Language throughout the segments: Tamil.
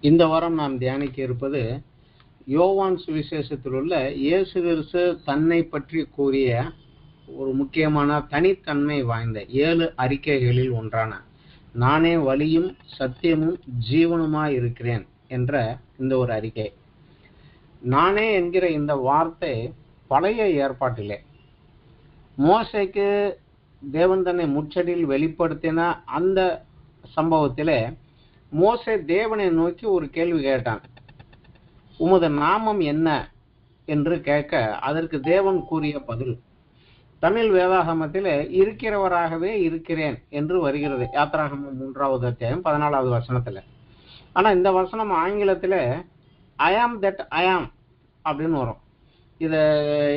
இந்த வாரம் நாம் தியானிக்க இருப்பது யோவான் சுவிசேஷத்தில் உள்ள இயேசு கிறிஸ்து தன்னை பற்றி கூறிய ஒரு முக்கியமான தனித்தன்மை வாய்ந்த 7 அறிக்கைகளில் ஒன்றான நானே வழியும் சத்தியமும் ஜீவனுமாய் இருக்கிறேன் என்ற இந்த ஒரு அறிக்கை. நானே என்கிற இந்த வார்த்தை பழைய ஏற்பாட்டிலே மோசேக்கு தேவன் தன்னை முச்சடியில் வெளிப்படுத்தின அந்த சம்பவத்திலே மோசே தேவனை நோக்கி ஒரு கேள்வி கேட்டான். உமது நாமம் என்ன என்று கேட்க அதற்கு தேவன் கூறிய பதில் தமிழ் வேதாகமத்தில் இருக்கிறவராகவே இருக்கிறேன் என்று வருகிறது. யாத்திராகமம் 3வது அத்தியாயம் 14வது வசனத்துல. ஆனா இந்த வசனம் ஆங்கிலத்துல ஐ ஆம் தட் ஐ ஆம் அப்படின்னு வரும். இத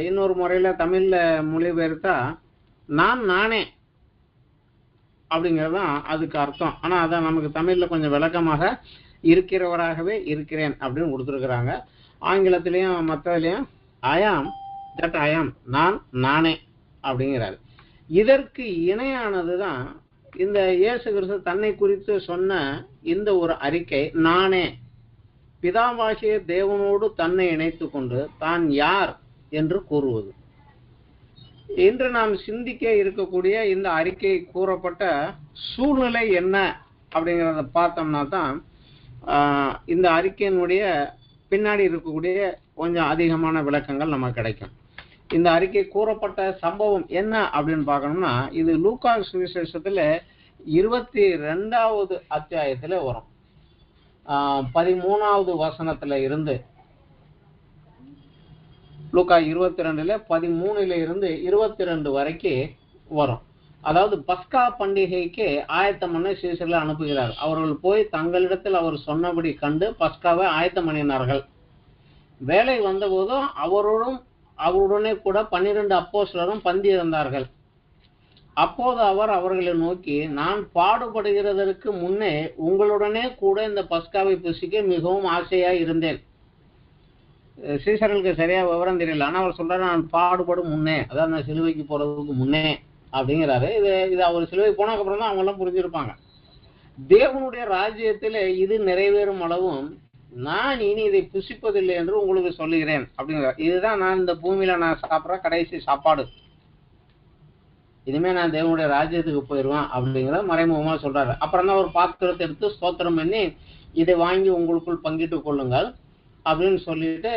இன்னொரு முறையில தமிழ்ல மொழிபெயர்த்தா நான் நானே அப்படிங்கிறதுதான் அதுக்கு அர்த்தம். ஆனா அதான் நமக்கு தமிழ்ல கொஞ்சம் விளக்கமாக இருக்கிறவராகவே இருக்கிறேன் அப்படின்னு கொடுத்துருக்குறாங்க. ஆங்கிலத்திலையும் மற்றதுலையும் ஐ ஆம் தட் ஐ ஆம், நான் நானே அப்படிங்கிறாரு. இதற்கு இணையானது தான் இந்த இயேசு கிறிஸ்து தன்னை குறித்து சொன்ன இந்த ஒரு அறிக்கை. நானே பிதாவாகிய தேவனோடு தன்னை இணைத்து கொண்டு தான் யார் என்று கூறுவது. இன்று நாம் சிந்திக்க இருக்கக்கூடிய இந்த அறிக்கை கூறப்பட்ட சூழ்நிலை என்ன அப்படிங்கிறத பார்த்தோம்னா தான் இந்த அறிக்கையினுடைய பின்னாடி இருக்கக்கூடிய கொஞ்சம் அதிகமான விளக்கங்கள் நமக்கு கிடைக்கும். இந்த அறிக்கை கூறப்பட்ட சம்பவம் என்ன அப்படின்னு பார்க்கணும்னா இது லூக்கா சுவிசேஷத்துல 22வது அத்தியாயத்துல வரும். 13வது வசனத்துல இருந்து லூக்கா 22ல 13ல இருந்து 22 வரைக்கும் வரும். அதாவது பஸ்கா பண்டிகைக்கு ஆயத்தம் பண்ண சீசர்களை அனுப்புகிறார். அவர்கள் போய் தங்களிடத்தில் அவர் சொன்னபடி கண்டு பஸ்காவை ஆயத்தம் பண்ணினார்கள். வேலை வந்தபோதும் அவருடனே கூட 12 அப்போஸ்தலரும் பந்தி இருந்தார்கள். அப்போது அவர் அவர்களை நோக்கி, நான் பாடுபடுகிறதற்கு முன்னே உங்களுடனே கூட இந்த பஸ்காவை புசிக்க மிகவும் ஆசையா இருந்தேன். சீசர்களுக்கு சரியா விவரம் தெரியல. ஆனா அவர் சொல்றாரு, நான் பாடுபடும் முன்னே, அதாவது நான் சிலுவைக்கு போறதுக்கு முன்னே அப்படிங்கிறாரு. இது அவர் சிலுவை போனதுக்கு அப்புறம் தான் அவங்க எல்லாம் புரிஞ்சிருப்பாங்க. தேவனுடைய ராஜ்யத்துல இது நிறைவேறும் அளவும் நான் இனி இதை புசிப்பதில்லை என்று உங்களுக்கு சொல்லுகிறேன் அப்படிங்கிறார். இதுதான் நான் இந்த பூமியில நான் சாப்பிட்ற கடைசி சாப்பாடு. இனிமே நான் தேவனுடைய ராஜ்யத்துக்கு போயிடுவேன் அப்படிங்கிற மறைமுகமா சொல்றாரு. அப்புறம் தான் ஒரு பாத்திரத்தை எடுத்து ஸ்தோத்திரம் பண்ணி இதை வாங்கி உங்களுக்குள் பங்கிட்டு கொள்ளுங்கள் அப்படின்னு சொல்லிட்டு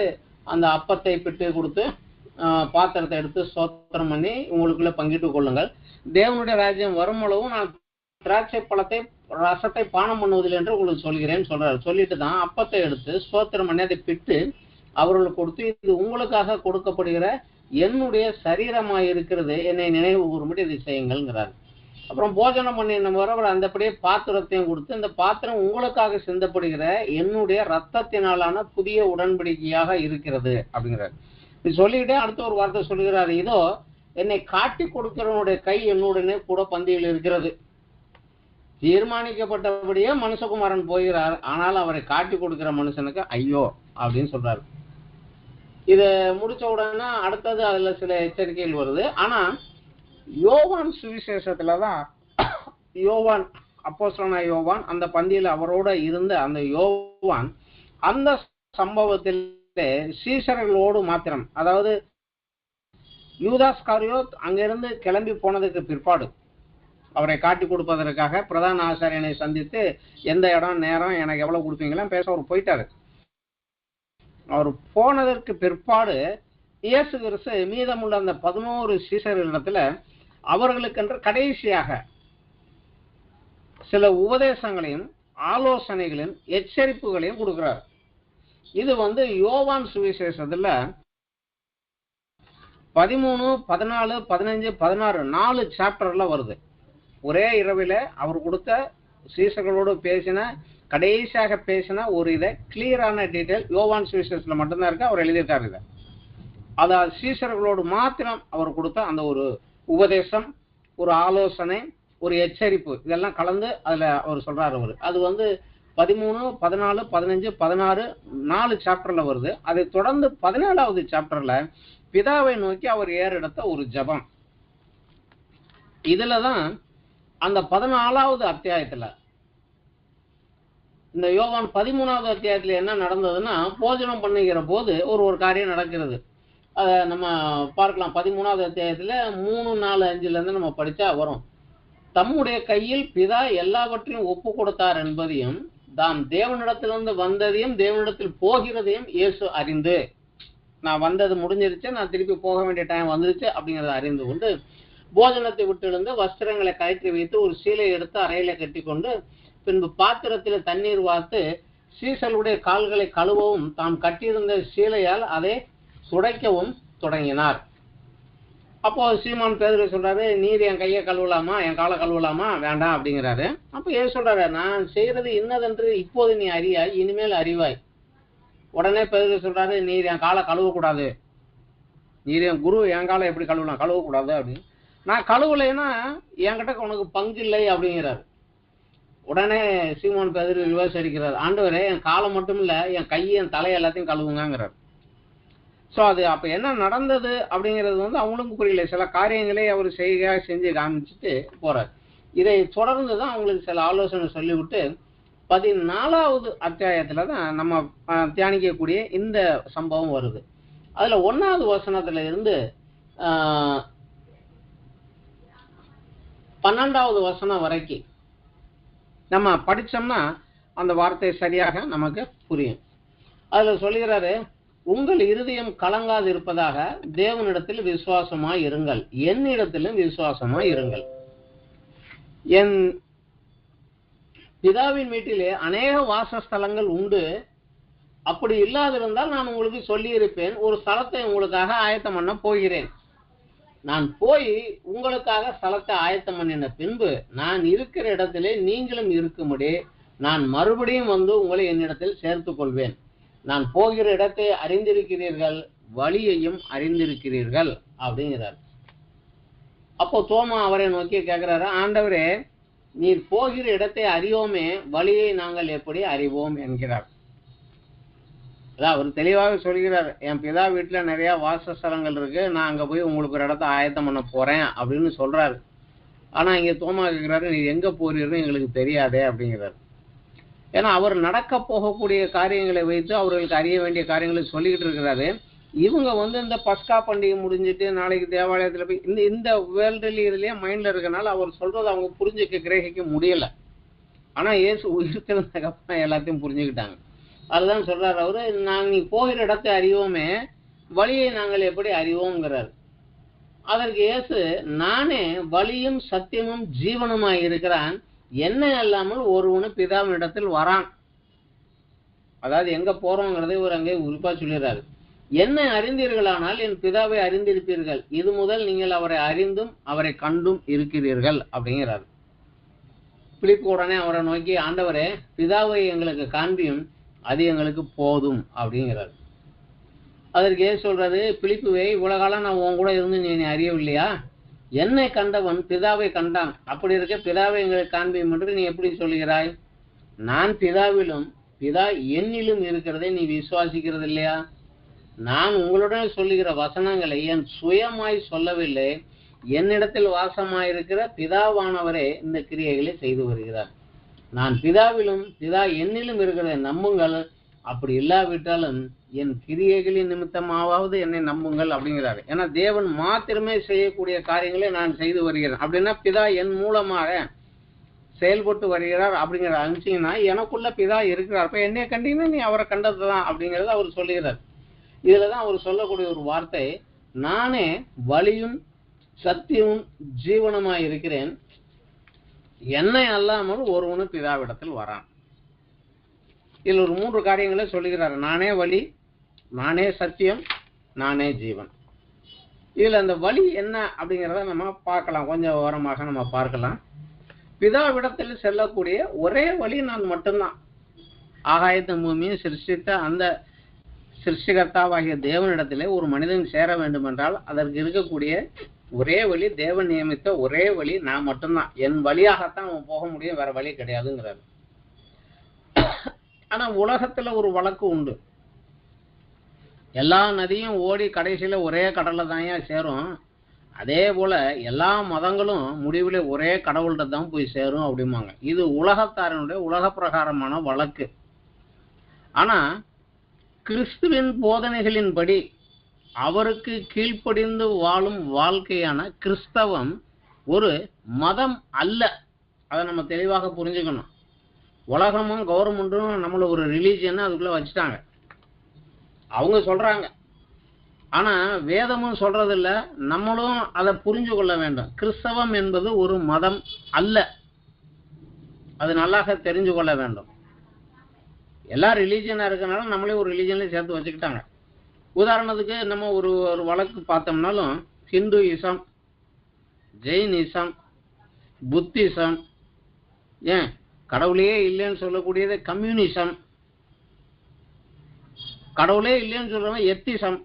அந்த அப்பத்தை பிட்டு கொடுத்து பாத்திரத்தை எடுத்து ஸ்தோத்திரம் பண்ணி உங்களுக்குள்ள பங்கிட்டு கொள்ளுங்கள். தேவனுடைய ராஜ்யம் வரும் அளவும் நான் திராட்சை பழத்தை ரசத்தை பானம் பண்ணுவதில்லை என்று உங்களுக்கு சொல்கிறேன்னு சொல்றாரு. சொல்லிட்டு தான் அப்பத்தை எடுத்து ஸ்தோத்திரம் பண்ணி அதை பிட்டு அவர்களுக்கு கொடுத்து, இது உங்களுக்காக கொடுக்கப்படுகிற என்னுடைய சரீரமாய் இருக்கிறது, என்னை நினைவு கூறும்படி இதை செய்யுங்கள்ங்கிறாரு. அப்புறம் போஜனம் பண்ணின அவர் அந்தபடியே பாத்திரத்தையும் கொடுத்து, இந்த பாத்திரம் உங்களுக்காக சிந்தப்படுகிற என்னுடைய ரத்தத்தினாலான புதிய உடன்படிக்கையாக இருக்கிறது அப்படிங்கிறாரு. இது சொல்லிக்கிட்டே அடுத்த ஒரு வார்த்தை சொல்லுகிறாரு, இதோ என்னை காட்டி கொடுக்கிறவனுடைய கை என்னுடனே கூட பந்தியில் இருக்கிறது. தீர்மானிக்கப்பட்டபடியே மனுஷகுமாரன் போகிறார், ஆனால் அவரை காட்டி கொடுக்கிற மனுஷனுக்கு ஐயோ அப்படின்னு சொல்றாரு. இத முடிச்ச உடனே அடுத்தது அதுல சில எச்சரிக்கைகள் வருது. ஆனா யோவான் சுவிசேஷத்துலதான் யோவான் அப்போஸ்தலனாகிய யோவான் அந்த பந்தியில அவரோட இருந்த அந்த யோவான் அந்த சம்பவத்திலே சீசர்களோடு மாத்திரம், அதாவது யூதாஸ் காரியோத் அங்கிருந்து கிளம்பி போனதுக்கு பிற்பாடு அவரை காட்டி கொடுப்பதற்காக பிரதான ஆசாரியனை சந்தித்து எந்த இடம் நேரம் எனக்கு எவ்வளவு கொடுப்பீங்களா பேச அவர் போயிட்டாரு. அவர் போனதற்கு பிற்பாடு இயேசு கிறிஸ்து மீதமுள்ள அந்த 11 சீசர்களிடத்துல அவர்களுக்கென்று கடைசியாக சில உபதேசங்களையும் ஆலோசனைகளையும் எச்சரிப்புகளையும் கொடுக்கிறார். இது யோவான் சுவிசேஷத்துல 13, 14, 15, 16 4 சாப்டர்ல வருது. ஒரே இரவில அவர் கொடுத்த சீசர்களோடு பேசின கடைசியாக பேசின ஒரு இதை கிளியரான டீட்டெயில் யோவான் சுவிசேஷத்துல மட்டும்தான் இருக்கு. அவர் எழுதியிருக்காரு. இதை அதாவது சீசர்களோடு மாத்திரம் அவர் கொடுத்த அந்த ஒரு உபதேசம், ஒரு ஆலோசனை, ஒரு எச்சரிப்பு, இதெல்லாம் கலந்து அதுல அவர் சொல்றாரு. அவர் அது 13, 14, 15, 16 4 சாப்டர்ல வருது. அதை தொடர்ந்து 17வது சாப்டர்ல பிதாவை நோக்கி அவர் ஏறெடுத்த ஒரு ஜெபம். இதுலதான் அந்த 14வது அத்தியாயத்துல இந்த யோவான் 13வது அத்தியாயத்துல என்ன நடந்ததுன்னா, போஜனம் பண்ணுகிற போது ஒரு காரியம் நடக்கிறது. அதை நம்ம பார்க்கலாம். 13வது அத்தியாயத்துல 3, 4, 5ல இருந்து நம்ம படிச்சா வரும். தம்முடைய கையில் பிதா எல்லாவற்றையும் ஒப்பு கொடுத்தார் என்பதையும், தாம் தேவனிடத்திலிருந்து வந்ததையும் தேவனிடத்தில் போகிறதையும் இயேசு அறிந்து, நான் வந்தது முடிஞ்சிருச்சு, நான் திருப்பி போக வேண்டிய டைம் வந்துருச்சு அப்படிங்கிறத அறிந்து கொண்டு, போஜனத்தை விட்டு எழுந்து வஸ்திரங்களை கழற்றி வைத்து ஒரு சீலை எடுத்து அறையில கட்டி கொண்டு, பின்பு பாத்திரத்தில் தண்ணீர் வார்த்து சீசலுடைய கால்களை கழுவவும் தாம் கட்டியிருந்த சீலையால் அதை துடைக்கவும் தொடங்கினார். அப்போ சீமான் பேதுரு சொல்றாரு, நீர் என் கையை கழுவலாமா, என் காலை கழுவலாமா, வேண்டாம் அப்படிங்கிறாரு. அப்போ ஏன் சொல்றாரு, நான் செய்யறது இன்னதென்று இப்போது நீ அறியாய், இனிமேல் அறிவாய். உடனே பேதுரு சொல்றாரு, நீர் என் காலை கழுவக்கூடாது, நீர் என் குரு, என் காலை எப்படி கழுவலாம், கழுவக்கூடாது அப்படின்னு. நான் கழுவலைன்னா என்கிட்ட உனக்கு பங்கு இல்லை அப்படிங்கிறாரு. உடனே சீமோன் பேதுரு ரிவர்ஸ் அடிக்கிறார், ஆண்டவரே என் காலை மட்டும் இல்லை, என் கையை என் தலையை எல்லாத்தையும் கழுவுங்கிறார். ஸோ அது அப்போ என்ன நடந்தது அப்படிங்கிறது அவங்களுக்கும் புரியல. சில காரியங்களே அவர் செஞ்சு காமிச்சிட்டு போறார். இதை தொடர்ந்து தான் அவங்களுக்கு சில ஆலோசனை சொல்லிவிட்டு 14வது அத்தியாயத்துல தான் நம்ம தியானிக்கக்கூடிய இந்த சம்பவம் வருது. அதுல 1வது வசனத்துல இருந்து 12வது வசனம் வரைக்கும் நம்ம படிச்சோம்னா அந்த வார்த்தை சரியாக நமக்கு புரியும். அதுல சொல்லுகிறாரு, உங்கள் இருதயம் கலங்காது இருப்பதாக தேவனிடத்தில் விசுவாசமாய் இருங்கள், என்னிடத்திலும் விசுவாசமாய் இருங்கள். என் பிதாவின் வீட்டிலே அநேக வாசஸ்தலங்கள் உண்டு, அப்படி இல்லாதிருந்தால் நான் உங்களுக்கு சொல்லி இருப்பேன், ஒரு ஸ்தலத்தை உங்களுக்காக ஆயத்தம் பண்ண போகிறேன். நான் போய் உங்களுக்காக ஸ்தலத்தை ஆயத்தம் பண்ணின பின்பு நான் இருக்கிற இடத்திலே நீங்களும் இருக்கும்படி நான் மறுபடியும் வந்து உங்களை என்னிடத்தில் சேர்த்துக் கொள்வேன். நான் போகிற இடத்தை அறிந்திருக்கிறீர்கள், வழியையும் அறிந்திருக்கிறீர்கள் அப்படிங்கிறார். அப்போ தோமா அவரை நோக்கி கேட்கிறாரு, ஆண்டவரே நீர் போகிற இடத்தை அறியோமே, வழியை நாங்கள் எப்படி அறிவோம் என்கிறார். அதான் அவர் தெளிவாக சொல்கிறார், என் பிதா வீட்டுல நிறைய வாசஸ்தலங்கள் இருக்கு, நான் அங்க போய் உங்களுக்கு ஒரு இடத்த ஆயத்தம் பண்ண போறேன் அப்படின்னு சொல்றாரு. ஆனா இங்க தோமா கேட்கிறாரு, நீ எங்க போறீர்னு எங்களுக்கு தெரியாதே அப்படிங்கிறார். ஏன்னா அவர் நடக்க போகக்கூடிய காரியங்களை வைத்து அவர்களுக்கு அறிய வேண்டிய காரியங்களை சொல்லிக்கிட்டு இருக்கிறாரு. இவங்க இந்த பஸ்கா பண்டிகை முடிஞ்சிட்டு நாளைக்கு தேவாலயத்துல போய் இந்த வேர்ல்டுல இதுலயே மைண்ட்ல இருக்கனால அவர் சொல்றதை அவங்க புரிஞ்சுக்க கிரகிக்க முடியல. ஆனா இயேசு உயிர்த்தெழுந்ததுக்கப்புறம் எல்லாத்தையும் புரிஞ்சுக்கிட்டாங்க. அதுதான் சொல்றாரு அவரு, நீ போகிற இடத்தை அறிவோமே, வழியை நாங்கள் எப்படி அறிவோங்கிறார். அதற்கு இயேசு, நானே வழியும் சத்தியமும் ஜீவனுமாய் இருக்கிறான், என்ன அல்லாமல் ஒருவனு பிதாவின் இடத்தில் வரான். அதாவது எங்க போறோங்கிறதை ஒரு அங்கே குறிப்பா சொல்லிடுறாரு. என்னை அறிந்தீர்களானால் என் பிதாவை அறிந்திருப்பீர்கள், இது முதல் நீங்கள் அவரை அறிந்தும் அவரை கண்டும் இருக்கிறீர்கள் அப்படிங்கிறார். பிலிப்பு உடனே அவரை நோக்கி, ஆண்டவரே பிதாவை எங்களுக்கு காண்பியும், அது எங்களுக்கு போதும் அப்படிங்கிறார். அதற்கு ஏன் சொல்றது, பிலிப்புவே இவ்வளவு காலம் நான் உன் கூட இருந்து நீ அறியவில்லையா, என்னை கண்டவன் பிதாவை கண்டான், அப்படி இருக்க பிதாவை எங்களுக்கு காண்பியும் என்று நீ எப்படி சொல்கிறாய்? நான் பிதாவிலும் பிதா என்னிலும் இருக்கிறதை நீ விசுவாசிக்கிறது இல்லையா? நான் உங்களுடன் சொல்லுகிற வசனங்களை என் சுயமாய் சொல்லவில்லை, என்னிடத்தில் வாசமாயிருக்கிற பிதாவானவரே இந்த கிரியைகளை செய்து வருகிறார். நான் பிதாவிலும் பிதா என்னிலும் இருக்கிறதை நம்புங்கள், அப்படி இல்லாவிட்டாலும் என் கிரியைகளின் நிமித்தமாவது என்னை நம்புங்கள் அப்படிங்கிறாரு. ஏன்னா தேவன் மாத்திரமே செய்யக்கூடிய காரியங்களை நான் செய்து வருகிறேன் அப்படின்னா பிதா என் மூலமாக செயல்பட்டு வருகிறார் அப்படிங்கிற அனுப்பிச்சிங்கன்னா எனக்குள்ள பிதா இருக்கிறார், அப்ப என்னை கண்டீங்கன்னா நீ அவரை கண்டதுதான் அப்படிங்கிறத அவர் சொல்லுகிறார். இதுலதான் அவர் சொல்லக்கூடிய ஒரு வார்த்தை, நானே வழியும் சத்தியமும் ஜீவனமாய் இருக்கிறேன், என்னை அல்லாமல் ஒருவனு பிதாவிடத்தில் வரான். இதில் ஒரு 3 காரியங்களை சொல்லுகிறார். நானே வழி, நானே சத்தியம், நானே ஜீவன். இதுல அந்த வழி என்ன அப்படிங்கிறத நம்ம பார்க்கலாம், கொஞ்சம் ஓரமாக நம்ம பார்க்கலாம். பிதாவிடத்தில் செல்லக்கூடிய ஒரே வழி நான் மட்டும்தான். ஆகாயத்தை பூமியை சிருஷ்டித்த அந்த சிருஷ்டிகர்த்தாவாகிய தேவனிடத்திலே ஒரு மனிதன் சேர வேண்டும் என்றால் அதற்கு இருக்கக்கூடிய ஒரே வழி, தேவன் நியமித்த ஒரே வழி நான் மட்டும்தான். என் வழியாகத்தான் அவன் போக முடியும், வேற வழி கிடையாதுங்கிறாரு. ஆனா உலகத்துல ஒரு வழக்கு உண்டு, எல்லா நதியும் ஓடி கடைசியில ஒரே கடல்ல தான் சேரும். அதே போல எல்லா மதங்களும் முடிவில் ஒரே கடவுள்கிட்ட தான் போய் சேரும் அப்படிம்பாங்க. இது உலகத்தாரனுடைய உலக பிரகாரமான வழக்கு. ஆனா கிறிஸ்துவின் போதனைகளின்படி அவருக்கு கீழ்ப்படிந்து வாழும் வாழ்க்கையான கிறிஸ்தவம் ஒரு மதம் அல்ல. அதை நம்ம தெளிவாக புரிஞ்சுக்கணும். உலகமும் கவர்மெண்ட்டும் நம்மள ஒரு ரிலீஜியன் அதுக்குள்ள வச்சுட்டாங்க, அவங்க சொல்றாங்க. ஆனா வேதமும் சொல்றது இல்ல, நம்மளும் அதை புரிஞ்சு கொள்ள வேண்டும். கிறிஸ்தவம் என்பது ஒரு மதம் அல்ல, அது நல்லாக தெரிஞ்சு கொள்ள வேண்டும். எல்லா ரிலீஜியனா இருக்கனால நம்மளே ஒரு ரிலீஜன்ல சேர்த்து வச்சுக்கிட்டாங்க. உதாரணத்துக்கு நம்ம ஒரு வழக்கு பார்த்தோம்னாலும் ஹிந்துயிசம், ஜெயினிசம், புத்திசம், ஏன் கடவுளே இல்லைன்னு சொல்லக்கூடியது கம்யூனிசம், கடவுளே இல்லைன்னு சொல்றவங்க எத்திசம்,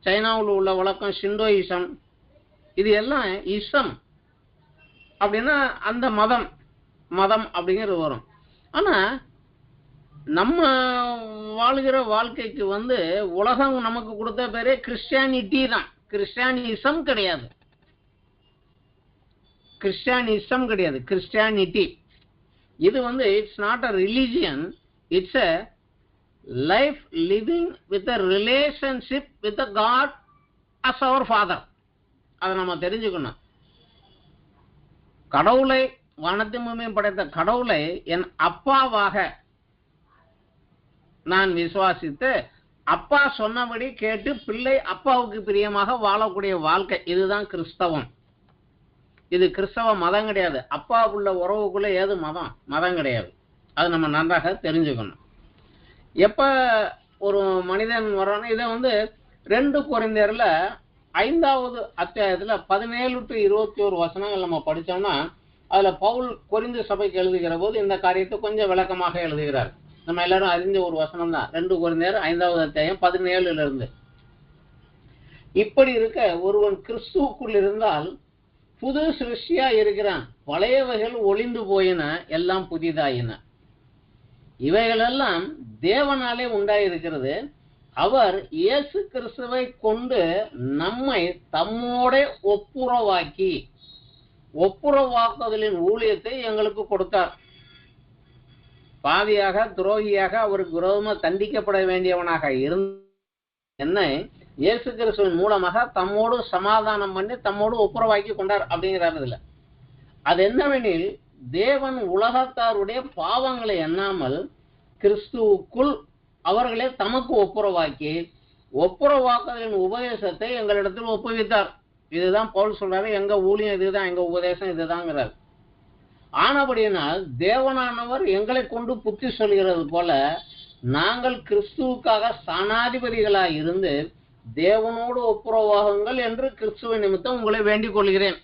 சைனாவில் உள்ள வழக்கம் ஷிண்டோயிசம், இது எல்லாம் இசம் அப்படின்னா அந்த மதம் மதம் அப்படிங்கிறது வரும். ஆனா நம்ம வாழ்கிற வாழ்க்கைக்கு உலகம் நமக்கு கொடுத்த பேரே கிறிஸ்டியானிட்டி தான், கிறிஸ்டியானிசம் கிடையாது. கிறிஸ்டியானிசம் கிடையாது, கிறிஸ்டியானிட்டி. இது it's not a religion, it's a life living with a relationship with a God as our father. அதை நம்ம தெரிஞ்சுக்கணும். கடவுளை, வானத்தையும் பூமியையும் படைத்த கடவுளை என் அப்பாவாக நான் விசுவாசித்து அப்பா சொன்னபடி கேட்டு பிள்ளை அப்பாவுக்கு பிரியமாக வாழக்கூடிய வாழ்க்கை, இதுதான் கிறிஸ்தவம். இது கிறிஸ்தவ மதம் கிடையாது. அப்பாவுக்குள்ள உறவுக்குள்ள ஏது மதம்? மதம் கிடையாது. அது நம்ம நன்றாக தெரிஞ்சுக்கணும். எப்ப ஒரு மனிதன் வர்றானோ, இதை 2 கொரிந்தியர்ல 5வது அத்தியாயத்துல 17 to 21 வசனங்கள் நம்ம படிச்சோம்னா, அதுல பவுல் கொரிந்து சபைக்கு எழுதுகிற போது இந்த காரியத்தை கொஞ்சம் விளக்கமாக எழுதுகிறார். நம்ம எல்லாரும் அறிந்த ஒரு வசனம் தான் 2 கொரிந்தியர் 5வது அத்தியாயம் 17ல இருந்து. இப்படி இருக்க ஒருவன் கிறிஸ்துவுக்குள் இருந்தால் புது சிருஷ்டியா இருக்கிறான், பழையவைகள் ஒளிந்து போயின, எல்லாம் புதிதாயின. இவைகளெல்லாம் தேவனாலே உண்டாயிருக்கிறது. அவர் இயேசு கிறிஸ்துவை கொண்டு நம்மை தம்மோட ஒப்புரவாக்குதலின் ஊழியத்தை எங்களுக்கு கொடுத்தார். பாவியாக துரோகியாக அவருக்கு விரோதமாக தண்டிக்கப்பட வேண்டியவனாக இருந்த என்னை இயேசு கிறிஸ்துவின் மூலமாக தம்மோடு சமாதானம் பண்ணி தம்மோடு ஒப்புரவாக்கி கொண்டார் அப்படிங்கிறார். இதுல அது என்னவெனில், தேவன் உலகத்தாருடைய பாவங்களை எண்ணாமல் கிறிஸ்துவுக்குள் அவர்களே தமக்கு ஒப்புரவாக்குதலின் உபதேசத்தை எங்களிடத்தில் ஒப்புவித்தார். இதுதான் பவுல் சொல்றாரு, எங்க ஊழியம் இதுதான், எங்க உபதேசம் இதுதாங்கிறார். ஆனபடியினால் தேவனானவர் எங்களை கொண்டு புத்தி சொல்கிறது போல நாங்கள் கிறிஸ்துவுக்காக ஸ்தானாதிபதிகளாக இருந்து தேவனோடு ஒப்புரவாகுங்கள் என்று கிறிஸ்துவ நிமித்தம் உங்களை வேண்டிக் கொள்கிறேன்.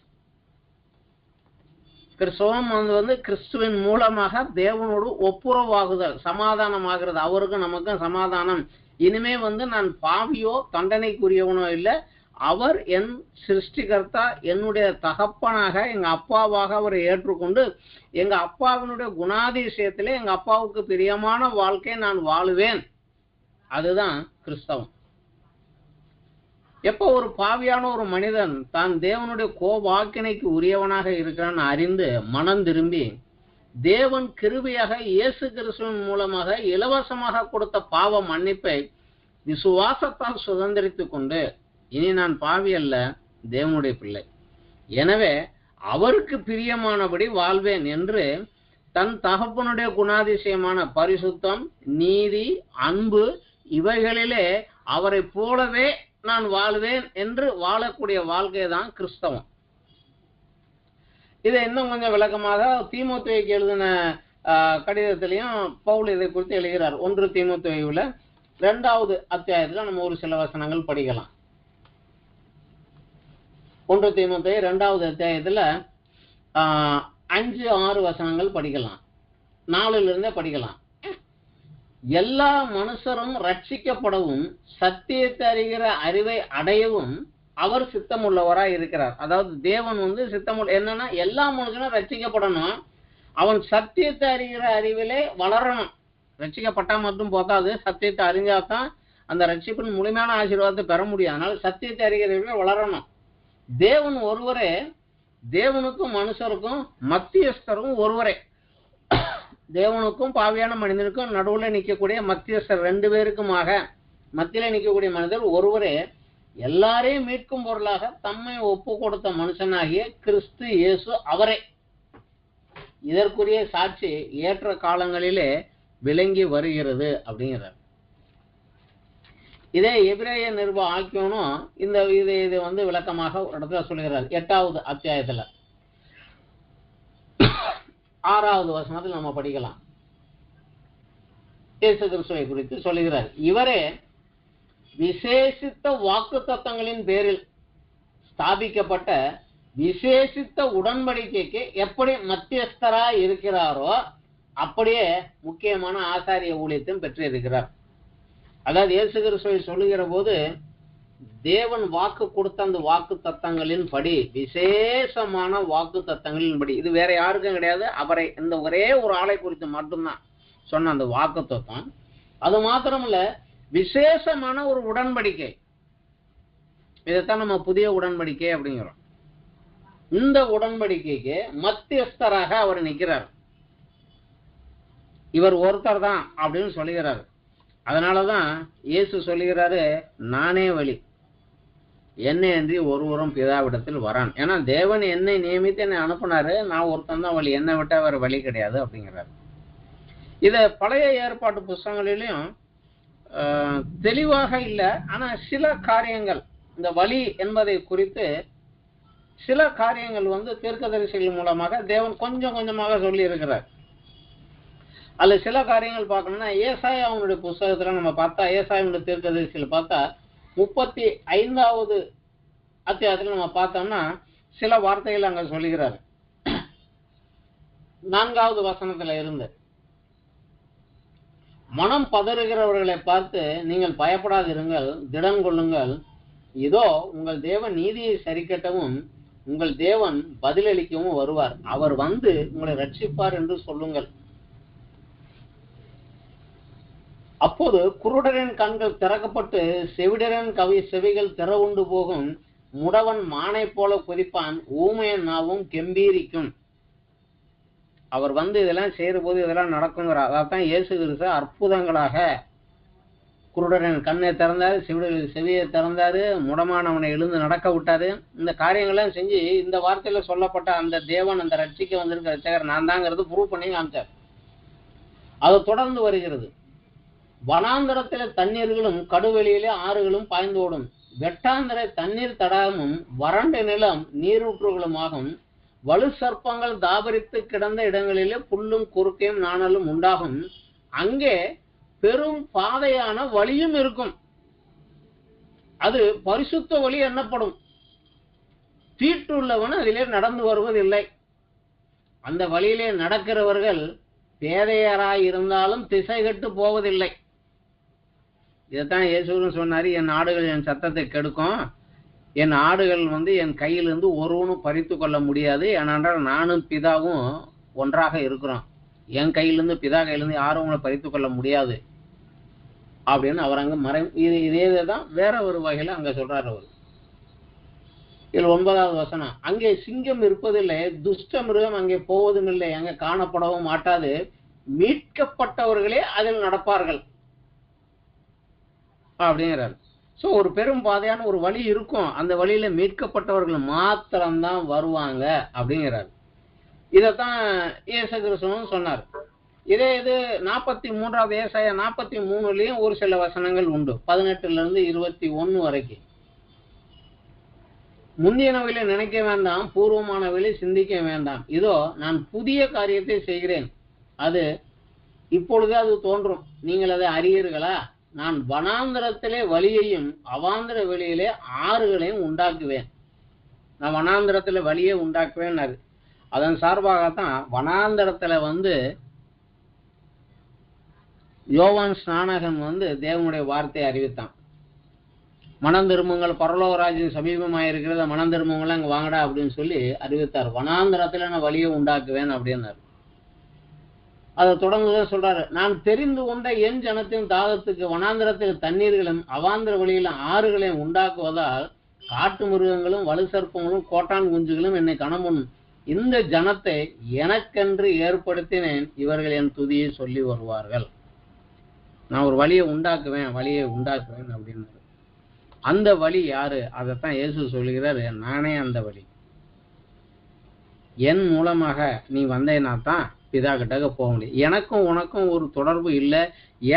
கிறிஸ்தவம் கிறிஸ்துவின் மூலமாக தேவனோடு ஒப்புரவாகுதல், சமாதானம் ஆகிறது. அவருக்கும் நமக்கும் சமாதானம். இனிமே நான் பாவியோ தண்டனைக்குரியவனோ இல்லை, அவர் என் சிருஷ்டிகர்த்தா, என்னுடைய தகப்பனாக எங்க அப்பாவாக அவரை ஏற்றுக்கொண்டு எங்க அப்பாவினுடைய குணாதிசயத்திலே எங்க அப்பாவுக்கு பிரியமான வாழ்க்கை நான் வாழுவேன். அதுதான் கிறிஸ்தவம். எப்போ ஒரு பாவியான ஒரு மனிதன் தான் தேவனுடைய கோபாக்கினைக்கு உரியவனாக இருக்கிறான்னு அறிந்து மனம் திரும்பி தேவன் கிருபையாக இயேசு கிறிஸ்துவின் மூலமாக இலவசமாக கொடுத்த பாவ மன்னிப்பை விசுவாசத்தால் சுதந்திரித்துக் கொண்டு இனி நான் பாவி அல்ல, தேவனுடைய பிள்ளை, எனவே அவருக்கு பிரியமானபடி வாழ்வேன் என்று தன் தகப்பனுடைய குணாதிசயமான பரிசுத்தம், நீதி, அன்பு இவைகளிலே அவரை போலவே நான் வாழ்வேன் என்று வாழக்கூடிய வாழ்க்கை தான் கிறிஸ்தவம். இதை இன்னும் கொஞ்சம் விளக்கமாக தீமோத்தேயுக்கு எழுதின கடிதத்திலையும் பவுல் இதை குறித்து எழுதுகிறார். 1 தீமோத்தேயுல 2வது அத்தியாயத்துல நம்ம ஒரு சில வசனங்கள் படிக்கலாம். 1 தீமோத்தேயு 2வது அத்தியாயத்துல 5-6 வசனங்கள் படிக்கலாம், 4ல இருந்தே படிக்கலாம். எல்லா மனுஷரும் ரட்சிக்கப்படவும் சத்தியத்தை அறிகிற அறிவை அடையவும் அவர் சித்தமுள்ளவராய் இருக்கிறார். அதாவது தேவன் சித்தமுள்ள என்னன்னா எல்லா மனுஷனும் ரட்சிக்கப்படணும், அவன் சத்தியத்தை அறிகிற அறிவிலே வளரணும். ரட்சிக்கப்பட்டா மட்டும் போதாது, சத்தியத்தை அறிஞ்சாதான் அந்த ரட்சிப்பின் முழுமையான ஆசீர்வாதத்தை பெற முடியும். அதனால சத்தியத்தை அறிகிறவர்கள் வளரணும். தேவன் ஒருவரே, தேவனுக்கும் மனுஷருக்கும் மத்தியஸ்தரும் ஒருவரே. தேவனுக்கும் பாவியான மனிதனுக்கும் நடுவில் நிற்கக்கூடிய மத்தியஸ்தர், 2 பேருக்குமாக மத்தியில நிற்கக்கூடிய மனிதர் ஒருவரே, எல்லாரையும் மீட்கும் பொருளாக தம்மை ஒப்பு கொடுத்த மனுஷனாகிய கிறிஸ்து இயேசு அவரே. இதற்குரிய சாட்சி ஏற்ற காலங்களிலே விளங்கி வருகிறது அப்படிங்கிறார். இதே எபிரேய நிருப ஆக்கியோனும் இந்த இது வந்து விளக்கமாக ஒரு இடத்துல சொல்லுகிறார். 8வது அத்தியாயத்துல 6வது வசனத்தில் நம்ம படிக்கலாம். இயேசு கிறிஸ்துவை குறித்து சொல்லுகிறார். இவரே விசேஷித்த வாக்குத்தத்தங்களின் பேரில் ஸ்தாபிக்கப்பட்ட விசேஷித்த உடன்படிக்கைக்கு எப்படி மத்தியஸ்தரா இருக்கிறாரோ அப்படியே முக்கியமான ஆசாரிய ஊழியத்தையும் பெற்றிருக்கிறார். அதாவது இயேசு கிறிஸ்துவை சொல்லுகிற போது தேவன் வாக்கு கொடுத்த அந்த வாக்கு தத்தங்களின் படி, விசேஷமான வாக்கு தத்தங்களின் படி, இது வேற யாருக்கும் கிடையாது, அவரை இந்த ஒரே ஒரு ஆளை குறித்து மட்டும்தான் சொன்ன அந்த வாக்கு தத்தம். அது மாத்திரமல்ல, விசேஷமான ஒரு உடன்படிக்கை. இதைத்தான் நம்ம புதிய உடன்படிக்கை அப்படிங்கிறோம். இந்த உடன்படிக்கைக்கு மத்தியஸ்தராக அவர் நிற்கிறார். இவர் ஒருத்தர் தான் அப்படின்னு சொல்லுகிறார். அதனாலதான் இயேசு சொல்லுகிறாரு, நானே வழி, என்னை அன்றி ஒருவரும் பிதாவிடத்தில் வரான். ஏன்னா தேவன் என்னை நியமித்து என்னை அனுப்பினாரு, நான் ஒருத்தன் தான் வழி, என்னை விட்டா வேற வழி கிடையாது அப்படிங்கிறார். இத பழைய ஏற்பாட்டு புஸ்தகங்களிலும் தெளிவாக இல்லை, ஆனா சில காரியங்கள் இந்த வழி என்பதை குறித்து சில காரியங்கள் வந்து தீர்க்கதரிசிகள் மூலமாக தேவன் கொஞ்சம் கொஞ்சமாக சொல்லி இருக்கிறார். அதுல சில காரியங்கள் பார்க்கணும்னா ஏசாயாவுடைய புஸ்தகத்துல நம்ம பார்த்தா, ஏசாயாவுடைய தீர்க்கதரிசிகள் பார்த்தா 35வது அத்தியாயத்துல நம்ம பார்த்தோம்னா சில வார்த்தைகள் அங்க சொல்லுகிறார். 4வது வசனத்துல இருந்து, மனம் பதறுகிறவர்களை பார்த்து நீங்கள் பயப்படாதிருங்கள், திடன் கொள்ளுங்கள், இதோ உங்கள் தேவன் நீதியை சரிக்கட்டவும் உங்கள் தேவன் பதிலளிக்கவும் வருவார், அவர் வந்து உங்களை ரட்சிப்பார் என்று சொல்லுங்கள். அப்போது குருடரின் கண்கள் திறக்கப்பட்டு செவிடரின் செவிகள் திறவுண்டு போகும், முடவன் மானை போல குதிப்பான், ஊமையன் நாவும் கெம்பீரிக்கும். அவர் வந்து இதெல்லாம் செய்யற போது இதெல்லாம் நடக்குங்கிறார். அதான் இயேசு கிறிஸ்து அற்புதங்களாக குருடரின் கண்ணை திறந்தாரு, செவியை திறந்தாரு, முடமானவனை எழுந்து நடக்க விட்டாரு. இந்த காரியங்கள்லாம் செஞ்சு இந்த வார்த்தையில சொல்லப்பட்ட அந்த தேவன், அந்த ரட்சிக்க வந்திருக்க ரட்சகர் நான் தாங்கிறது ப்ரூவ் பண்ணி காமிச்சார். அது தொடர்ந்து வருகிறது. வனாந்தரத்தில தண்ணீர்களும் கடுவெளியிலே ஆறுகளும் பாய்ந்தோடும், வெட்டாந்தர தண்ணீர் தடாகமும் வறண்ட நிலம் நீரூற்றுகளுமாகும், வலு சர்ப்பங்கள் தாபரித்து கிடந்த இடங்களிலே புல்லும் குறுக்கையும் நாணலும் உண்டாகும், அங்கே பெரும் பாதையான வழியும் இருக்கும், அது பரிசுத்த வழி எண்ணப்படும், தீட்டுள்ளவன் அதிலே நடந்து வருவதில்லை. அந்த வழியிலே நடக்கிறவர்கள் பேதையராய் இருந்தாலும் திசை கட்டு போவதில்லை. இதைத்தான் இயேசுன்னு சொன்னாரு, என் ஆடுகள் என் சத்தத்தை கெடுக்கும், என் ஆடுகள் வந்து என் கையிலிருந்து ஒருவனும் பறித்து கொள்ள முடியாது, ஏனென்றால் நானும் பிதாவும் ஒன்றாக இருக்கிறோம், என் கையிலிருந்து பிதா கையிலிருந்து யாரும் உங்களை பறித்து கொள்ள முடியாது அப்படின்னு அவர் அங்க இதே தான் வேற ஒரு வகையில அங்க சொல்றாரு அவர். இதில் 9வது வசனம், அங்கே சிங்கம் இருப்பதில்லை, துஷ்ட மிருகம் அங்கே போவதும் இல்லை, அங்கே காணப்படவும் மாட்டாது, மீட்கப்பட்டவர்களே அதில் நடப்பார்கள் அப்படிங்கிறார். ஸோ ஒரு பெரும் பாதையான ஒரு வழி இருக்கும், அந்த வழியில மீட்கப்பட்டவர்கள் மாத்திரம்தான் வருவாங்க அப்படிங்கிறார். இதைத்தான் இயேசு கிறிஸ்துவும் சொன்னார். இதே இது 43வது ஏசாயா 43லயும் ஒரு சில வசனங்கள் உண்டு, 18 to 21 வரைக்கும். முந்தியனவைகளை நினைக்க வேண்டாம், பூர்வமானவைகளை சிந்திக்க வேண்டாம், இதோ நான் புதிய காரியத்தை செய்கிறேன், அது இப்பொழுதே அது தோன்றும், நீங்கள் அதை அறியீர்களா? நான் வனாந்திரத்திலே வழியையும் அவாந்திர வெளியிலே ஆறுகளையும் உண்டாக்குவேன். நான் வனாந்திரத்துல வழியை உண்டாக்குவேன். அதன் சார்பாகத்தான் வனாந்திரத்துல வந்து யோவான் ஸ்நானகன் வந்து தேவனுடைய வார்த்தையை அறிவித்தான். மனம் திரும்புங்கள், பரலோக ராஜ்யம் சமீபமாயிருக்கிறத, மனம் திரும்புங்கள் அங்க வாங்கடா அப்படின்னு சொல்லி அறிவித்தார். வனாந்திரத்துல நான் வழியை உண்டாக்குவேன் அப்படின்னாரு. அதை தொடர்ந்துதான் சொல்றாரு, நான் தெரிந்து கொண்ட என் ஜனத்தின் தாகத்துக்கு வனாந்திரத்தில் தண்ணீர்களும் அவாந்திர வழியில் ஆறுகளையும் உண்டாக்குவதால் காட்டு மிருகங்களும் வலு சர்ப்பங்களும் கோட்டான் குஞ்சுகளும் என்னை கணமுன் இந்த ஜனத்தை எனக்கென்று ஏற்படுத்தினேன், இவர்கள் என் துதியை சொல்லி வருவார்கள். நான் ஒரு வழியை உண்டாக்குவேன் அப்படின்னு. அந்த வழி யாரு? அதைத்தான் இயேசு சொல்லுகிறாரு, நானே அந்த வழி. என் மூலமாக நீ வந்தேன்னா தான் பிதா கிட்டக்க போக முடியும். எனக்கும் உனக்கும் ஒரு தொடர்பு இல்லை,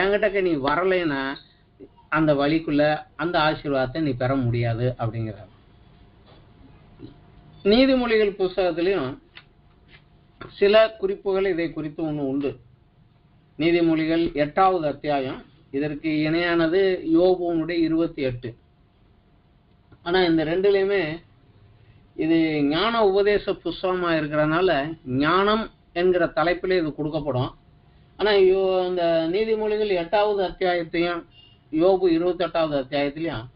என்கிட்டக்க நீ வரலைன்னா அந்த வழிக்குள்ள அந்த ஆசீர்வாதத்தை நீ பெற முடியாது அப்படிங்கிறார். நீதிமொழிகள் புஸ்தகத்திலையும் சில குறிப்புகள் இதை குறித்து ஒன்று உண்டு. நீதிமொழிகள் 8வது அத்தியாயம், இதற்கு இணையானது யோபுனுடைய 28. ஆனா இந்த ரெண்டுலையுமே இது ஞான உபதேச புஸ்தகமா இருக்கிறதுனால ஞானம் என்கிற தலைப்பிலே இது கொடுக்கப்படும். ஆனா இந்த நீதிமொழிகள் 8வது அத்தியாயத்தையும் யோபு 28வது அத்தியாயத்திலையும்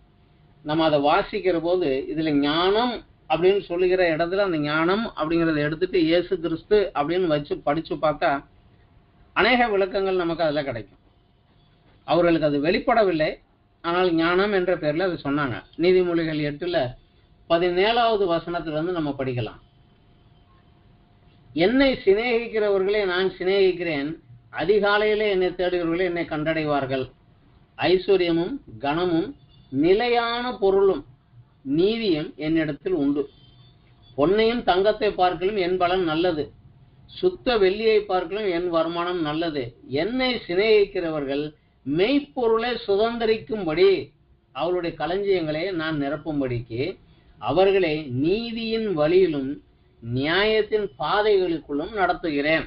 நம்ம அதை வாசிக்கிற போது இதுல ஞானம் அப்படின்னு சொல்லுகிற இடத்துல அந்த ஞானம் அப்படிங்கிறத எடுத்துட்டு இயேசு கிறிஸ்து அப்படின்னு வச்சு படிச்சு பார்த்தா அநேக விளக்கங்கள் நமக்கு அதுல கிடைக்கும். அவர்களுக்கு அது வெளிப்படவில்லை, ஆனால் ஞானம் என்ற பேர்ல அது சொன்னாங்க. நீதிமொழிகள் 8ல் 17வது வசனத்திலிருந்து நம்ம படிக்கலாம். என்னை சிநேகிக்கிறவர்களே நான் சிநேகிக்கிறேன், அதிகாலையிலே என்னை தேடுகிறவர்களே என்னை கண்டடைவார்கள். ஐஸ்வர்யமும் கனமும் நிலையான பொருளும் நீதியும் என்னிடத்தில் உண்டு. பொன்னையும் தங்கத்தை பார்க்கலும் என் பலன் நல்லது, சுத்த வெள்ளியை பார்க்கலும் என் வருமானம் நல்லது. என்னை சிநேகிக்கிறவர்கள் மெய்ப்பொருளை சுதந்திரிக்கும்படி அவருடைய களஞ்சியங்களை நான் நிரப்பும்படிக்கு அவர்களை நீதியின் வழியிலும் நியாயத்தின் பாதைகளுக்குள்ளும் நடத்துகிறேன்.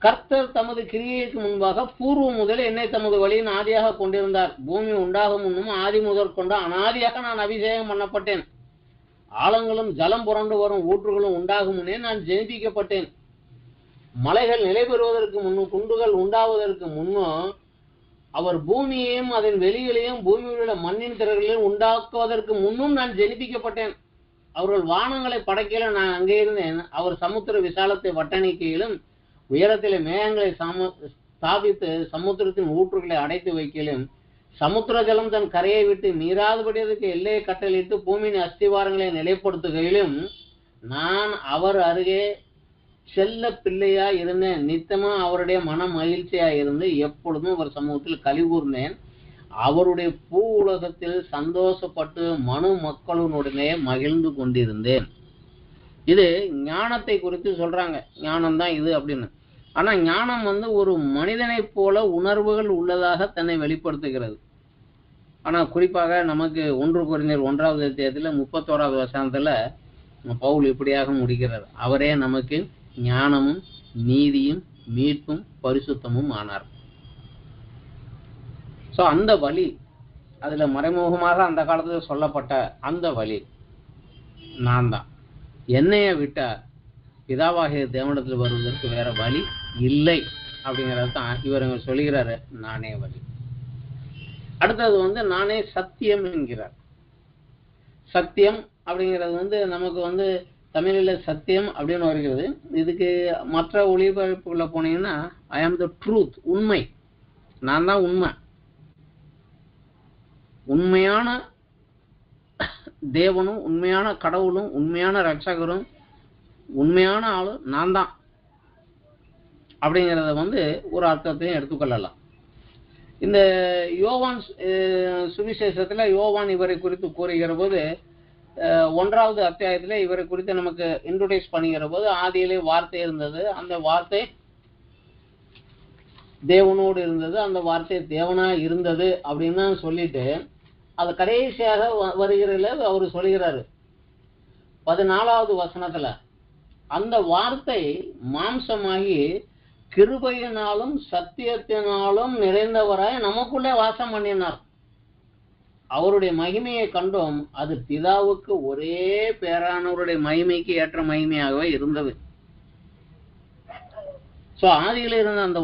கர்த்தர் தமது கிரியைக்கு முன்பாக பூர்வ முதல் என்னை தமது வழியின் ஆதியாக கொண்டிருந்தார். பூமி உண்டாகும் முன்னும் ஆதி முதற் கொண்டு அனாதியாக நான் அபிஷேகம் பண்ணப்பட்டேன். ஆழங்களும் ஜலம் புரண்டு வரும் ஊற்றுகளும் உண்டாகும் முன்னே நான் ஜெனிப்பிக்கப்பட்டேன். மலைகள் நிலை பெறுவதற்கு முன்னும் குண்டுகள் உண்டாவதற்கு முன்னும் அவர் பூமியையும் அதன் வெளிகளையும் பூமியில் உள்ள மண்ணின் திரள்களையும் உண்டாக்குவதற்கு முன்னும் நான் ஜெனிப்பிக்கப்பட்டேன். அவர்கள் வானங்களை படைக்கையில நான் அங்கே இருந்தேன். அவர் சமுத்திர விசாலத்தை வட்டணிக்கையிலும் உயரத்திலே மேகங்களை ஸ்தாபித்து சமுத்திரத்தின் ஊற்றுகளை அடைத்து வைக்கலும் சமுத்திர ஜலம் தன் கரையை விட்டு மீறாதபடி அதுக்கு எல்லையை கட்டளிட்டு பூமியின் அஸ்திவாரங்களை நிலைப்படுத்துகையிலும் நான் அவர் அருகே செல்ல பிள்ளையா இருந்தேன். நித்தமா அவருடைய மன மகிழ்ச்சியா இருந்து எப்பொழுதும் அவர் சமூகத்தில் கலிகூர்ந்தேன். அவருடைய பூ உலகத்தில் சந்தோஷப்பட்டு மனு மக்களுடனே மகிழ்ந்து கொண்டிருந்தேன். இது ஞானத்தை குறித்து சொல்றாங்க. ஞானம் தான் இது அப்படின்னு. ஆனா ஞானம் ஒரு மனிதனை போல உணர்வுகள் உள்ளதாக தன்னை வெளிப்படுத்துகிறது. ஆனா குறிப்பாக நமக்கு 1 கொரிந்தியர் 1வது அத்தியாயத்துல 31வது வசனத்துல பவுல் இப்படியாக முடிக்கிறார், அவரே நமக்கு ஞானமும் நீதியும் மீட்பும் பரிசுத்தமும் ஆனார். சோ அந்த வழி, அதுல மறைமுகமாக அந்த காலத்துல சொல்லப்பட்ட அந்த வழி நான் தான். என்னைய விட்டா பிதாவாகிய தேவனிடத்தில் வருவதற்கு வேற வழி இல்லை அப்படிங்கிறது தான் இவருங்க சொல்லுகிறாரு, நானே வழி. அடுத்தது நானே சத்தியம் என்கிறார். சத்தியம் அப்படிங்கிறது நமக்கு தமிழில் சத்தியம் அப்படின்னு வருகிறது. இதுக்கு மற்ற ஒளிபரப்புக்குள்ள போனீங்கன்னா ஐ ஆம் த ட்ரூத், உண்மை, நான் தான் உண்மை. உண்மையான தேவனும் உண்மையான கடவுளும் உண்மையான ரட்சகரும் உண்மையான ஆளும் நான் தான் அப்படிங்கிறத ஒரு அர்த்தத்தையும் எடுத்துக்கொள்ளலாம். இந்த யோவான் சுவிசேஷத்துல யோவான் இவரை குறித்து கூறுகிற போது 1வது அத்தியாயத்துல இவரை குறித்து நமக்கு இன்ட்ரோடியூஸ் பண்ணுகிற போது ஆதியிலே வார்த்தை இருந்தது, அந்த வார்த்தை தேவனோடு இருந்தது, அந்த வார்த்தை தேவனா இருந்தது அப்படின்னு சொல்லிட்டு அது கடைசியாக வருகிறதுல அவரு சொல்கிறாரு 14வது வசனத்துல, அந்த வார்த்தை மாம்சமாகி கிருபையினாலும் சத்தியத்தினாலும் நிறைந்தவராய் நமக்குள்ளே வாசம் பண்ணினார். அவருடைய மகிமையை கண்டோம், அது பிதாவுக்கு ஒரே பேரானவருடைய மகிமைக்கு ஏற்ற மகிமையாகவே இருந்தது. சோ ஆதியில இருந்த அந்த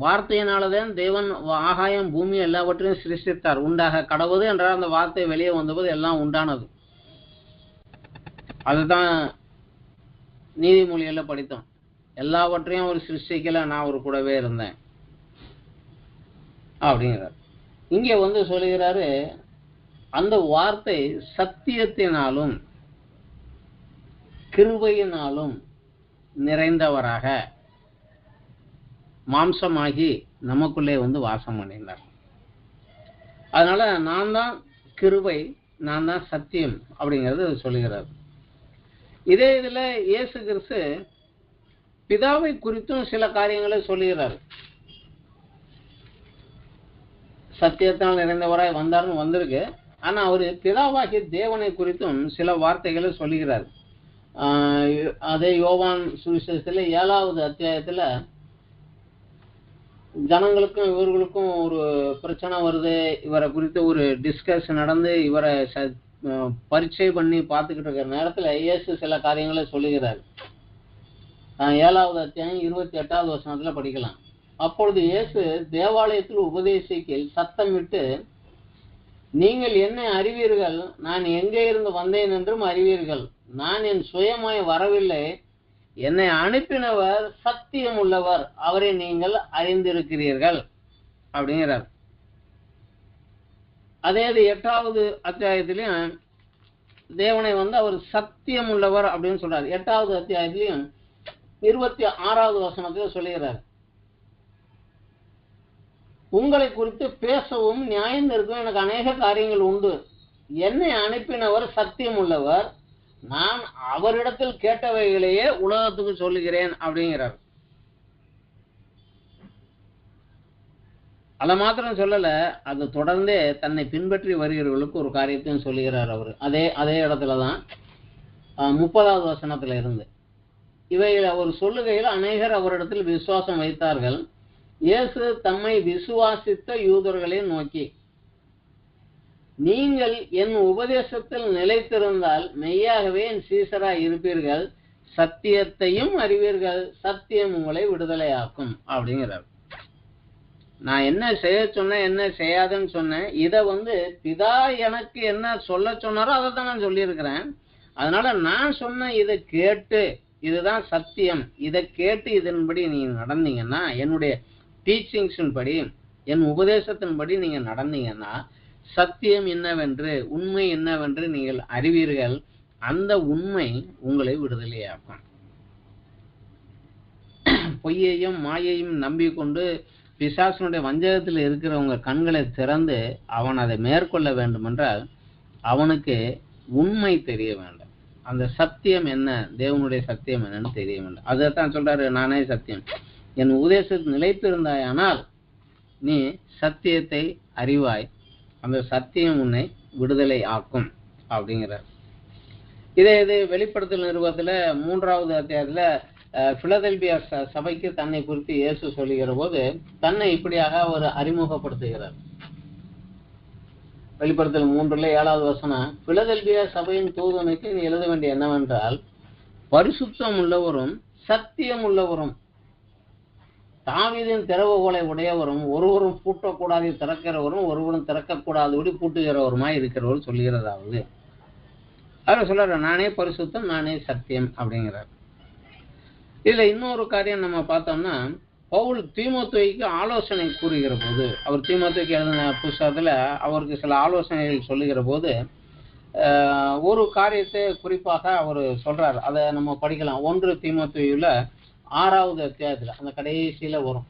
வார்த்தையினாலதான் தேவன் ஆகாயம் பூமி எல்லாவற்றையும் சிருஷ்டித்தார். உண்டாக கடவுது என்றால் அந்த வார்த்தை வெளியே வந்தபோது எல்லாம் உண்டானது. அதுதான் நீதிமொழியில படித்தோம். எல்லாவற்றையும் அவர் சிருஷ்டிக்கல, நான் ஒரு கூடவே இருந்தேன் அப்படிங்கிறார். இங்க சொல்லுகிறாரு, அந்த வார்த்தை சத்தியத்தினாலும் கிருபையினாலும் நிறைந்தவராக மாம்சமாகி நமக்குள்ளே வாசம் பண்ணினார். அதனால நான் தான் கிருபை, நான் தான் சத்தியம் அப்படிங்கிறது சொல்லுகிறார். இதே இதுல இயேசு கிறிஸ்து பிதாவை குறித்தும் சில காரியங்களை சொல்லுகிறார். சத்தியத்தால் நிறைந்தவராய் வந்தார்னு வந்திருக்கு. ஆனா அவரு பிதாவாகிய தேவனை குறித்தும் சில வார்த்தைகளை சொல்லுகிறார். அதே யோவான் சுவிசேஷத்துல 7வது அத்தியாயத்துல ஜனங்களுக்கும் இவர்களுக்கும் ஒரு பிரச்சனை வருது. இவரை குறித்து ஒரு டிஸ்கஷன் நடந்து இவரை பரீட்சை பண்ணி பார்த்துக்கிட்டு இருக்கிற நேரத்துல இயேசு சில காரியங்களை சொல்லுகிறார். 7வது அத்தியாயம் 28வது வசனத்துல படிக்கலாம். அப்பொழுது இயேசு தேவாலயத்தில் உபதேசிக்கையில் சத்தமிட்டு, நீங்கள் என்னை அறிவீர்கள், நான் எங்கே இருந்து வந்தேன் என்றும் அறிவீர்கள். நான் என் சுயமாய் வரவில்லை, என்னை அனுப்பினவர் சத்தியம் உள்ளவர், அவரை நீங்கள் அறிந்திருக்கிறீர்கள் அப்படிங்கிறார். அதே 8வது அத்தியாயத்திலையும் தேவனை அவர் சத்தியம் உள்ளவர் அப்படின்னு சொல்றாரு. 8வது அத்தியாயத்திலையும் 26வது வசனத்துல சொல்லுகிறார், உங்களை குறித்து பேசவும் நியாயம் இருக்கும் எனக்கு அநேக காரியங்கள் உண்டு. என்னை அனுப்பினவர் சத்தியம் உள்ளவர், நான் அவரிடத்தில் கேட்டவைகளையே உலகத்துக்கு சொல்லுகிறேன் அப்படிங்கிறார். அதை மாத்திரம் சொல்லல, அது தொடர்ந்தே தன்னை பின்பற்றி வருகிறவர்களுக்கு ஒரு காரியத்தையும் சொல்லுகிறார் அவர். அதே இடத்துலதான் 30வது வசனத்துல இருந்து இவைகளை அவர் சொல்லுகையில் அநேகர் அவரிடத்தில் விசுவாசம் வைத்தார்கள். இயேசு தம்மை விசுவாசித்த யூதர்களை நோக்கி, நீங்கள் என் உபதேசத்தில் நிலைத்திருந்தால் மெய்யாகவே என் சீசராய் இருப்பீர்கள், சத்தியத்தையும் அறிவீர்கள், சத்தியம் உங்களை விடுதலையாக்கும் அப்படிங்கிறார். நான் என்ன செய்ய சொன்னேன், என்ன செய்யாதுன்னு சொன்னேன். இதை பிதா எனக்கு என்ன சொல்ல சொன்னாரோ அதை தான் நான் சொல்லியிருக்கிறேன். அதனால நான் சொன்ன இதை கேட்டு, இதுதான் சத்தியம், இதை கேட்டு இதன்படி நீங்க நடந்தீங்கன்னா, என்னுடைய டீச்சிங்ஸின் படி, என் உபதேசத்தின்படி நீங்க நடந்தீங்கன்னா, சத்தியம் என்னவென்று, உண்மை என்னவென்று நீங்கள் அறிவீர்கள், அந்த உண்மை உங்களை விடுதலையாக்கும். பொய்யையும் மாயையும் நம்பிக்கொண்டு பிசாசனுடைய வஞ்சகத்தில் இருக்கிறவங்க கண்களை திறந்து அவன் அதை மேற்கொள்ள வேண்டும் என்றால் அவனுக்கு உண்மை தெரிய வேண்டும். அந்த சத்தியம் என்ன, தேவனுடைய சத்தியம் என்னன்னு தெரிய வேண்டும். அதைத்தான் சொல்றாரு, நானே சத்தியம், என் உபதேசத்தில் நிலைத்திருந்தாயானால் நீ சத்தியத்தை அறிவாய், அந்த சத்தியம் உன்னை விடுதலை ஆக்கும் அப்படிங்கிறார். இது வெளிப்படுத்தல் நிறுவனத்துல 3வது அத்தியாயத்துல பிலதெல்பியா சபைக்கு தன்னை குறித்து இயேசு சொல்லுகிற போது தன்னை இப்படியாக அவர் அறிமுகப்படுத்துகிறார். வெளிப்படுத்தல் 3:7வது வசனம், பிலதெல்பியா சபையின் தூதனுக்கு நீ எழுத வேண்டிய என்னவென்றால், பரிசுத்தம் உள்ளவரும் சத்தியம் உள்ளவரும் தாவீதின் திறவுகோலை உடையவரும் ஒருவரும் பூட்டக்கூடாது திறக்கிறவரும் ஒருவரும் திறக்கக்கூடாதபடி பூட்டுகிறவருமாய் இருக்கிறவர் சொல்லுகிறதாவது. அவர் சொல்றாரு, நானே பரிசுத்தம், நானே சத்தியம் அப்படிங்கிறார். இதுல இன்னொரு காரியம் நம்ம பார்த்தோம்னா, பவுல் தீமோத்தேயுக்கு ஆலோசனை கூறுகிற போது, அவர் தீமோத்தேயுக்கு எழுதின புத்தகத்துல அவருக்கு சில ஆலோசனைகள் சொல்லுகிற போது ஒரு காரியத்தை குறிப்பாக அவர் சொல்றாரு. அதை நம்ம படிக்கலாம். 1 தீமோத்தேயுல 6வது அத்தியாயத்துல, அந்த கடைசியில வரும்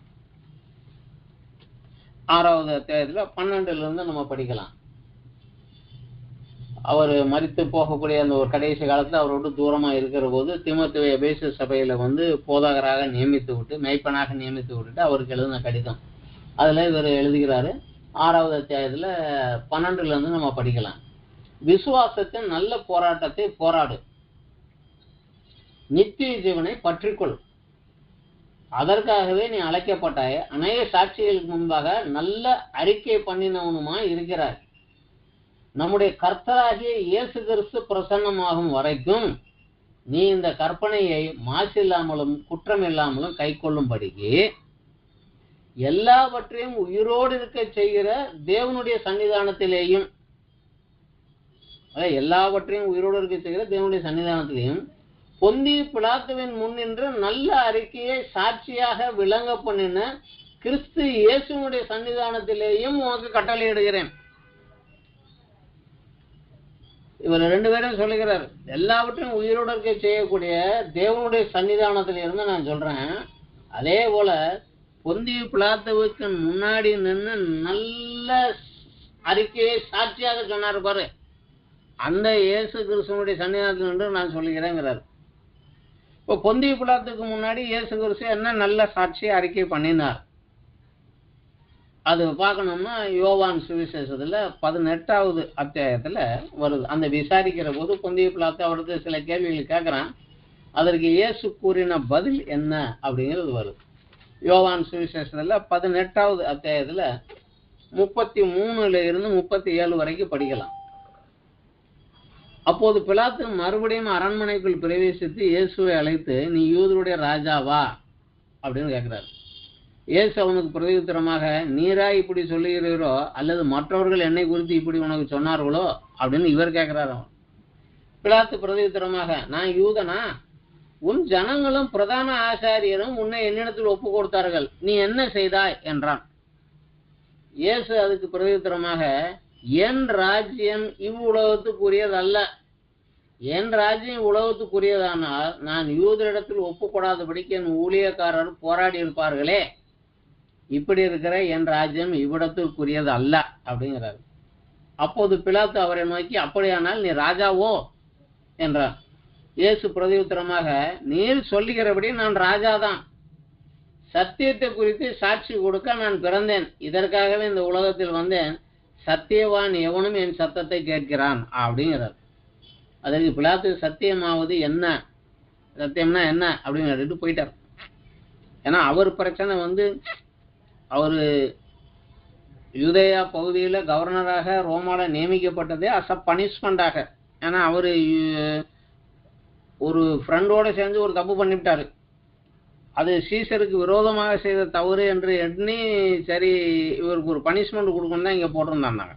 6வது அத்தியாயத்துல 12ல இருந்து நம்ம படிக்கலாம். அவர் மரித்து போகக்கூடிய அந்த ஒரு கடைசி காலத்துல அவரோடு தூரமா இருக்கிற போது தீமோத்தேயு எபேசு சபையில போதகராக நியமித்து விட்டு, மெய்ப்பனாக நியமித்து விட்டுட்டு அவருக்கு எழுதின கடிதம். அதுல இவர் எழுதுகிறாரு. 6வது அத்தியாயத்துல 12ல இருந்து நம்ம படிக்கலாம். விசுவாசத்தின் நல்ல போராட்டத்தை போராடு, நித்திய ஜீவனை பற்றிக்கொள், அதற்காகவே நீ அழைக்கப்பட்டாய், அநேக சாட்சிகளுக்கு முன்பாக நல்ல அறிக்கை பண்ணினவனுமா இருக்கிறாய். நம்முடைய கர்த்தராகிய இயேசு கிறிஸ்து பிரசன்னமாகும் வரைக்கும் நீ இந்த கற்பனையை மாசில்லாமலும் குற்றமில்லாமலும் கை கொள்ளும்படிக்கு எல்லாவற்றையும் உயிரோடு இருக்க செய்கிற தேவனுடைய சன்னிதானத்திலேயும், எல்லாவற்றையும் உயிரோடு இருக்க செய்கிற தேவனுடைய சன்னிதானத்திலேயும் பொந்திய பிலாத்துவின் முன் நின்று நல்ல அறிக்கையை சாட்சியாக விளங்க பண்ணின கிறிஸ்து இயேசுனுடைய சன்னிதானத்திலேயும் உனக்கு கட்டளையிடுகிறேன். இவர் 2 பேரும் சொல்லுகிறார், எல்லாவற்றையும் உயிரோட செய்யக்கூடிய தேவனுடைய சன்னிதானத்திலிருந்து நான் சொல்றேன். அதே போல பொந்திய பிலாத்துவுக்கு முன்னாடி நின்று நல்ல அறிக்கையை சாட்சியாக சொன்னார் பாரு, அந்த இயேசு கிறிஸ்துவனுடைய சன்னிதானத்தில் நின்று நான் சொல்லுகிறேங்கிறார். இப்போ பொந்திய பிலாத்துக்கு முன்னாடி இயேசு கிறிஸ்து என்ன நல்ல சாட்சியை அறிக்கை பண்ணினார் அது பார்க்கணும்னா யோவான் சுவிசேஷத்துல 18வது அத்தியாயத்துல வருது. அந்த விசாரிக்கிற போது பொந்திய பிலாத்து அவருக்கு சில கேள்விகள் கேட்கிறான். அதற்கு இயேசு கூறின பதில் என்ன அப்படிங்கிறது வருது. யோவான் சுவிசேஷத்துல 18வது அத்தியாயத்துல 33 இருந்து 37 வரைக்கும் படிக்கலாம். அப்போது பிலாத்து மறுபடியும் அரண்மனைக்குள் பிரவேசித்து இயேசுவை அழைத்து, நீ யூதருடைய ராஜாவா அப்படின்னு கேட்கிறாரு. இயேசு அவனுக்கு பிரதியுத்தரமாக, நீரா இப்படி சொல்லுகிறீரோ அல்லது மற்றவர்கள் என்னை குறித்து இப்படி உனக்கு சொன்னார்களோ அப்படின்னு இவர் கேட்கிறார். பிலாத்து பிரதியுத்தரமாக, நான் யூதனா? உன் ஜனங்களும் பிரதான ஆசாரியரும் உன்னை என்னிடத்தில் ஒப்பு கொடுத்தார்கள், நீ என்ன செய்தாய் என்றான். இயேசு அதுக்கு பிரதியுத்தரமாக, என் ராஜ்யம் இவ்வுலகத்துக்குரியதல்ல. என் ராஜ்யம் உலகத்துக்குரியதானால் நான் யூதரிடத்தில் ஒப்பு கொடாதபடிக்கு என் ஊழியக்காரர் போராடி இருப்பார்களே. இப்படி இருக்கிற என் ராஜ்யம் இவ்விடத்திற்குரியது அல்ல அப்படிங்கிறார். அப்போது பிலாத்து அவரை நோக்கி, அப்படியானால் நீ ராஜாவோ என்றார். இயேசு பிரதியுத்தரமாக, நீர் சொல்லுகிறபடி நான் ராஜாதான். சத்தியத்தை குறித்து சாட்சி கொடுக்க நான் பிறந்தேன். இதற்காகவே இந்த உலகத்தில் வந்தேன். சத்தியவான் எவனும் என் சத்தத்தை கேட்கிறான் அப்படிங்கிறார். அதற்கு பிலாத்து, சத்தியமாவது என்ன, சத்தியம்னா என்ன அப்படின்னு கேட்டுட்டு போயிட்டார். ஏன்னா அவர் பிரச்சனை அவர் யூதேயா பகுதியில் கவர்னராக ரோமால நியமிக்கப்பட்டதே அஸ் அ பனிஷ்மெண்டாக. ஏன்னா அவர் ஒரு ஃப்ரெண்டோட சேர்ந்து ஒரு தப்பு பண்ணிவிட்டாரு. அது சீசருக்கு விரோதமாக செய்த தவறு என்று எண்ணி, சரி இவருக்கு ஒரு பனிஷ்மெண்ட் கொடுக்கணும் தான் இங்கே போட்டிருந்தாங்க.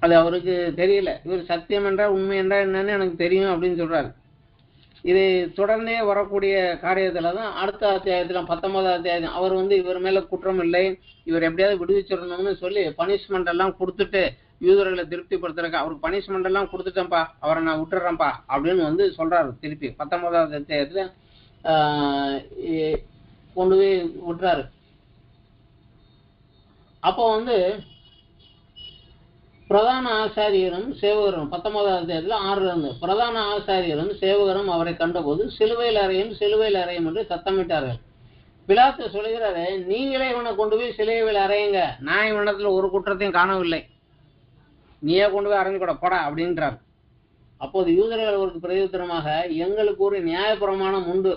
அது அவருக்கு தெரியல. இவர் சத்தியம் என்றால் உண்மை என்றால் என்னன்னு எனக்கு தெரியும் அப்படின்னு சொல்றாரு. இது தொடர்ந்தே வரக்கூடிய காரியத்துல தான் அடுத்த அத்தியாயத்துல 19வது அத்தியாயம் அவர் இவர் மேல குற்றம் இல்லை, இவர் எப்படியாவது விடுவிச்சிடணும்னு சொல்லி பனிஷ்மெண்ட் எல்லாம் கொடுத்துட்டு யூதர்களை திருப்திப்படுத்துறதுக்கு அவருக்கு பனிஷ்மெண்ட் எல்லாம் கொடுத்துட்டேன்ப்பா, அவரை நான் விட்டுறேன்ப்பா அப்படின்னு சொல்றாரு. திருப்பி 19வது அத்தியாயத்துல கொண்டு போய் விட்டுறாரு. அப்போ பிரதான ஆசாரியரும் சேவகரும் 19வது அத்தியாயத்துல 6 இருந்து பிரதான ஆசாரியரும் சேவகரும் அவரை கண்டபோது சிலுவையில் அறையும் என்று சத்தமிட்டார்கள். பிலாத்து சொல்கிறாரு, நீங்களே இவனை கொண்டு போய் சிலுவையில் அறையுங்க, நான் இவனிடத்துல ஒரு குற்றத்தையும் காணவில்லை, நீயே கொண்டு போய் அறைஞ்சு கூட போடா அப்படின்றார். அப்போது யூதர்கள் அவருக்கு பிரதியுத்தரமாக, எங்களுக்கு ஒரு நியாயப்பிரமாணம் உண்டு,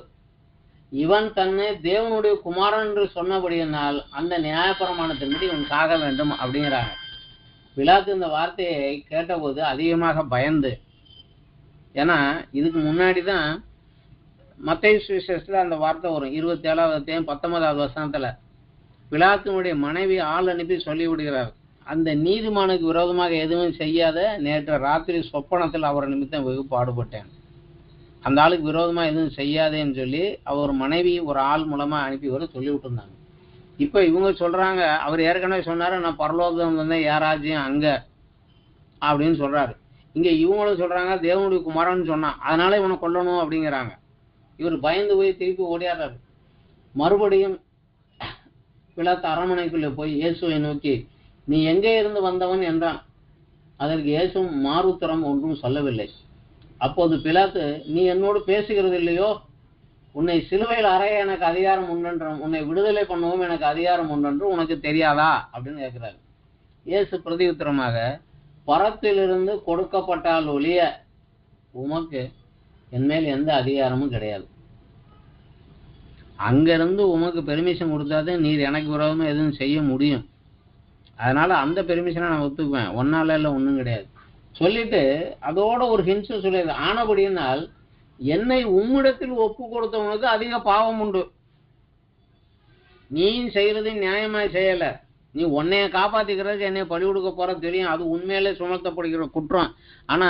இவன் தன்னை தேவனுடைய குமாரன் என்று சொன்னபடியினால் அந்த நியாயப்பிரமாணத்தின்படி இவன் சாக வேண்டும் அப்படிங்கிறாங்க. பிலாத்து இந்த வார்த்தையை கேட்டபோது அதிகமாக பயந்து, ஏன்னா இதுக்கு முன்னாடி தான் மத்தேயு சுவிசேஷத்துல அந்த வார்த்தை வரும். 27வது அத்தியாயம் 19வது வசனத்துல பிலாத்துனுடைய மனைவி ஆள் அனுப்பி சொல்லி விடுகிறார், அந்த நீதிமானுக்கு விரோதமாக எதுவும் செய்யாத, நேற்று ராத்திரி சொப்பனத்தில் அவர் நிமித்தம் வெகு பாடுபட்டேன், அந்த ஆளுக்கு விரோதமாக எதுவும் செய்யாதேன்னு சொல்லி அவர் மனைவி ஒரு ஆள் மூலமா அனுப்பி வர சொல்லி விட்டுருந்தாங்க. இப்போ இவங்க சொல்றாங்க, அவர் ஏற்கனவே சொன்னாரு, நான் பரலோகம் வந்தேன், யாராச்சும் அங்க அப்படின்னு சொல்றாரு. இங்க இவங்களும் சொல்றாங்க, தேவனுடைய குமாரன்னு சொன்னான், அதனால இவனை கொல்லணும் அப்படிங்கிறாங்க. இவர் பயந்து போய் திருப்பி ஓடியாடுறாரு. மறுபடியும் பிலாத்து அரண்மனைக்குள்ள போய் இயேசுவை நோக்கி, நீ எங்கே இருந்து வந்தவன் என்றான். அதற்கு இயேசு மாறுத்தரம் ஒன்றும் சொல்லவில்லை. அப்போது பிலாத்து, நீ என்னோடு பேசுகிறது இல்லையோ, உன்னை சிலுவையில் அறைய எனக்கு அதிகாரம் உண்டென்றும் உன்னை விடுதலை பண்ணவும் எனக்கு அதிகாரம் உண்டென்று உனக்கு தெரியாதா அப்படின்னு கேட்கிறாரு. இயேசு பிரதியுத்தரமாக, பரத்திலிருந்து கொடுக்கப்பட்டால் ஒழிய உமக்கு என்மேல் எந்த அதிகாரமும் கிடையாது. அங்கிருந்து உமக்கு பெர்மிஷன் கொடுத்தாதே நீர் எனக்கு விரோதமா எதுவும் செய்ய முடியும், அதனால அந்த பெர்மிஷனை நான் ஒத்துக்குவேன், ஒன்னால இல்லை ஒன்றும் கிடையாது சொல்லிட்டு அதோட ஒரு ஹின்ஸ் சொல்லிடுது. ஆனபடியினால் என்னை உம்மிடத்தில் ஒப்பு கொடுத்தவனுக்கு அதிக பாவம் உண்டு, நீ செய்யறது நியாயமாய் செய்யல, நீ உன்னைய காப்பாத்திக்கிறதுக்கு என்னை பழி கொடுக்க போற தெரியும், அது உண்மையிலே சுமத்தப்படுகிற குற்றம், ஆனா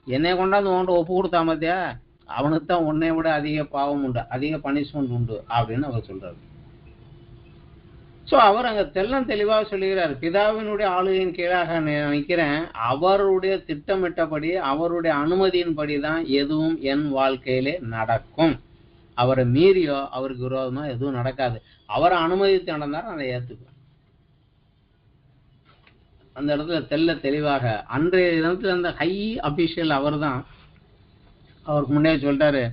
என்னை கொண்டாந்து உன்கிட்ட ஒப்பு கொடுத்தா பார்த்தியா, அவனுக்கு தான் உன்னை விட அதிக பாவம் உண்டு, அதிக பனிஷ்மெண்ட் உண்டு அப்படின்னு அவர் சொல்றாரு. ஸோ அவர் அங்க தெளிவாக சொல்லுகிறார், பிதாவினுடைய ஆளுகையின் கீழாக நிற்கிறேன், அவருடைய திட்டமிட்டபடி அவருடைய அனுமதியின்படி தான் எதுவும் என் வாழ்க்கையிலே நடக்கும். அவரை மீறியோ அவருக்கு விரோதமா எதுவும் நடக்காது. அவரை அனுமதித்து நடந்தார், அதை ஏற்றுக்குவேன். அந்த இடத்துல தெளிவாக அன்றைய தினத்துல அந்த ஹை அபிஷியல் அவர் தான். அவருக்கு முன்னே சொல்லிட்டாரு,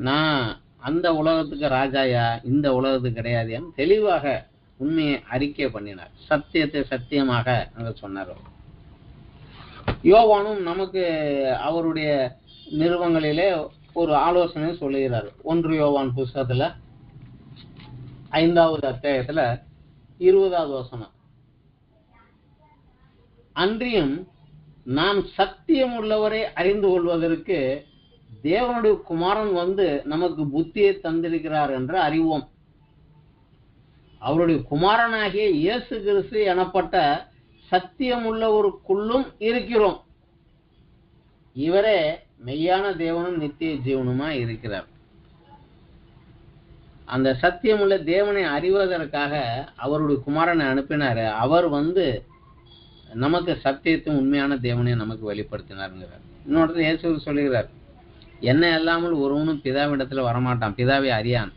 நான் அந்த உலகத்துக்கு ராஜாயா, இந்த உலகத்துக்கு கிடையாதுன்னு தெளிவாக உண்மையை அறிக்கை பண்ணினார். சத்தியத்தை சத்தியமாக அங்க சொன்னார். யோவானும் நமக்கு அவருடைய நிறுவங்களிலே ஒரு ஆலோசனை சொல்லுகிறார். 1 யோவான் புஸ்தகத்துல 5வது அத்தியாயத்துல 20வது வசனம், அன்றியும் நாம் சத்தியம் உள்ளவரை அறிந்து கொள்வதற்கு தேவனுடைய குமாரன் வந்து நமக்கு புத்தியை தந்திருக்கிறார் என்று அறிவோம். அவருடைய குமாரனாகிய இயேசு கிறிஸ்து எனப்பட்ட சத்தியம் உள்ளவருக்குள்ளும் இருக்கிறோம். இவரே மெய்யான தேவனும் நித்திய ஜீவனுமா இருக்கிறார். அந்த சத்தியம் உள்ள தேவனை அறிவதற்காக அவருடைய குமாரனை அனுப்பினாரு. அவர் வந்து நமக்கு சத்தியத்தும் உண்மையான தேவனை நமக்கு வெளிப்படுத்தினாருங்கிறார். இன்னொரு இயேசு சொல்லுகிறார், என்ன இல்லாமல் ஒருவனும் பிதாவிடத்துல வரமாட்டான், பிதாவை அறியான்.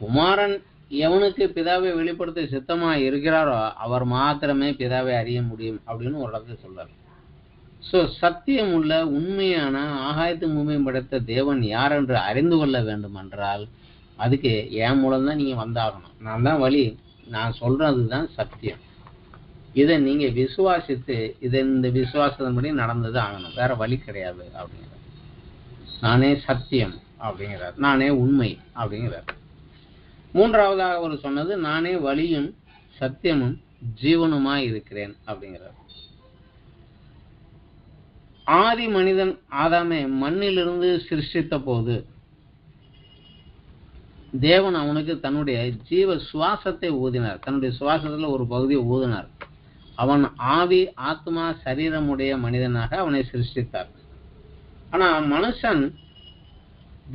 குமாரன் எவனுக்கு பிதாவை வெளிப்படுத்த சித்தமா இருக்கிறாரோ அவர் மாத்திரமே பிதாவை அறிய முடியும் அப்படின்னு ஒரு இடத்துல சொல்றாரு. ஸோ சத்தியம் உள்ள உண்மையான ஆகாயத்து பூமியும் படைத்த தேவன் யார் என்று அறிந்து கொள்ள வேண்டும் என்றால் அதுக்கு என் மூலம்தான் நீங்க வந்தாகணும். நான் தான் வழி, நான் சொல்றதுதான் சத்தியம். இதை நீங்க விசுவாசித்து இந்த விசுவாசத்தின்படி நடந்தது ஆகணும், வேற வழி கிடையாது அப்படிங்கிறார். நானே சத்தியம் அப்படிங்கிறார், நானே உண்மை அப்படிங்கிறார். 3வதாக அவர் சொன்னது, நானே வழியும் சத்தியமும் ஜீவனுமாய் இருக்கிறேன் அப்படிங்கிறார். ஆதி மனிதன் ஆதாமை மண்ணிலிருந்து சிருஷ்டித்த போது தேவன் அவனுக்கு தன்னுடைய ஜீவ சுவாசத்தை ஊதினார். தன்னுடைய சுவாசத்துல ஒரு பகுதியை ஊதினார். அவன் ஆவி ஆத்மா சரீரமுடைய மனிதனாக அவனை சிருஷ்டித்தார். ஆனா மனுஷன்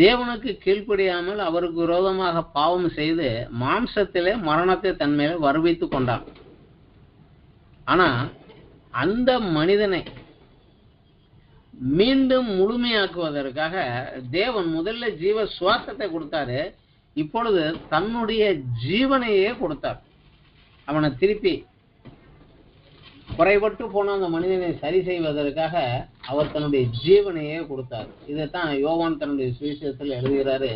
தேவனுக்கு கீழ்ப்படியாமல் அவருக்கு விரோதமாக பாவம் செய்து மாம்சத்திலே மரணத்தை தன்மையில வருவித்து கொண்டான். ஆனா அந்த மனிதனை மீண்டும் முழுமையாக்குவதற்காக தேவன் முதல்ல ஜீவ சுவாசத்தை கொடுத்தாரு. இப்பொழுது தன்னுடைய ஜீவனையே கொடுத்தார். அவனை திருப்பி குறைபட்டு போன அந்த மனிதனை சரி செய்வதற்காக அவர் தன்னுடைய ஜீவனையே கொடுத்தார். இதைத்தான் யோவான் தன்னுடைய சுவிசேஷத்தில் எழுதுகிறாரு.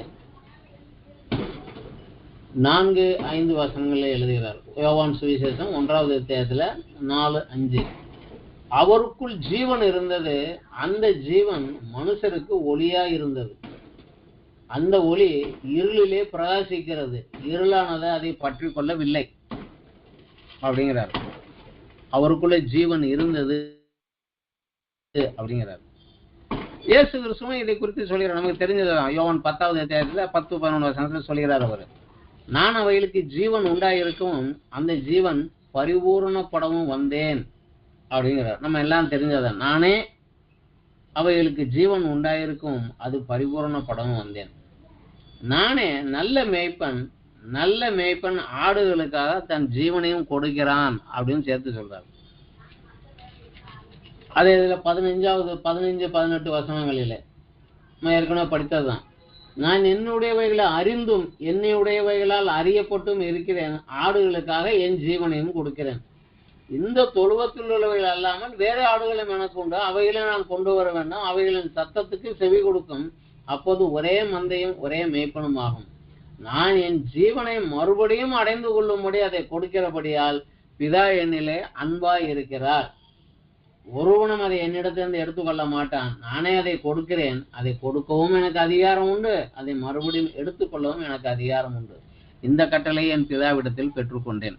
4-5 வசனங்களில் எழுதுகிறார். யோவான் சுவிசேஷம் 1வது அத்தியாயத்துல 4-5. அவருக்குள் ஜீவன் இருந்தது, அந்த ஜீவன் மனுஷருக்கு ஒளியா இருந்தது. அந்த ஒளி இருளிலே பிரகாசிக்கிறது, இருளானதை அதை பற்றி கொள்ளவில்லை அப்படிங்கிறார். அவருக்குள்ள ஜீவன் இருந்தது அப்படிங்கிறார். இயேசு கிறிஸ்துவும் இதை குறித்து சொல்கிறார். நமக்கு தெரிஞ்சதுதான். யோவான் 10வது அத்தியாயத்துல 10-11 வசனத்துல சொல்கிறார் அவர், நான் அவைகளுக்கு ஜீவன் உண்டாயிருக்கவும் அந்த ஜீவன் பரிபூரணப்படவும் வந்தேன் அப்படிங்கிறார். நம்ம எல்லாம் தெரிஞ்சதான். நானே அவைகளுக்கு ஜீவன் உண்டாயிருக்கும், அது பரிபூரணப்படவும் வந்தேன். நானே நல்ல மேய்ப்பன் ஆடுகளுக்காக தன் ஜீவனையும் கொடுக்கிறான் அப்படின்னு சேர்த்து சொல்றாரு. அதே இதுல 15-18 வசனங்களில நம்ம ஏற்கனவே படித்ததுதான். நான் என்னுடையவைகளை அறிந்தும் என்னுடையவைகளால் அறியப்பட்டும் இருக்கிறேன், ஆடுகளுக்காக என் ஜீவனையும் கொடுக்கிறேன். இந்த தொழுவத்தில் உள்ளவைகள் அல்லாமல் வேற ஆடுகளும் எனக்கு உண்டு, அவைகளை நான் கொண்டு வர வேண்டாம். அவைகளின் சத்தத்துக்கு செவி கொடுக்கும், அப்போது ஒரே மந்தையும் ஒரே மேய்ப்பனும் ஆகும். நான் என் ஜீவனை மறுபடியும் அடைந்து கொள்ளும்படி அதை கொடுக்கிறபடியால் பிதா என்னிலே அன்பாய் இருக்கிறார். ஒருவனும் அதை என்னிடத்திலிருந்து எடுத்துக்கொள்ள மாட்டான். நானே அதை கொடுக்கிறேன், அதை கொடுக்கவும் எனக்கு அதிகாரம் உண்டு, அதை மறுபடியும் எடுத்துக்கொள்ளவும் எனக்கு அதிகாரம் உண்டு. இந்த கட்டளை என் பிதாவிடத்தில் பெற்றுக்கொண்டேன்.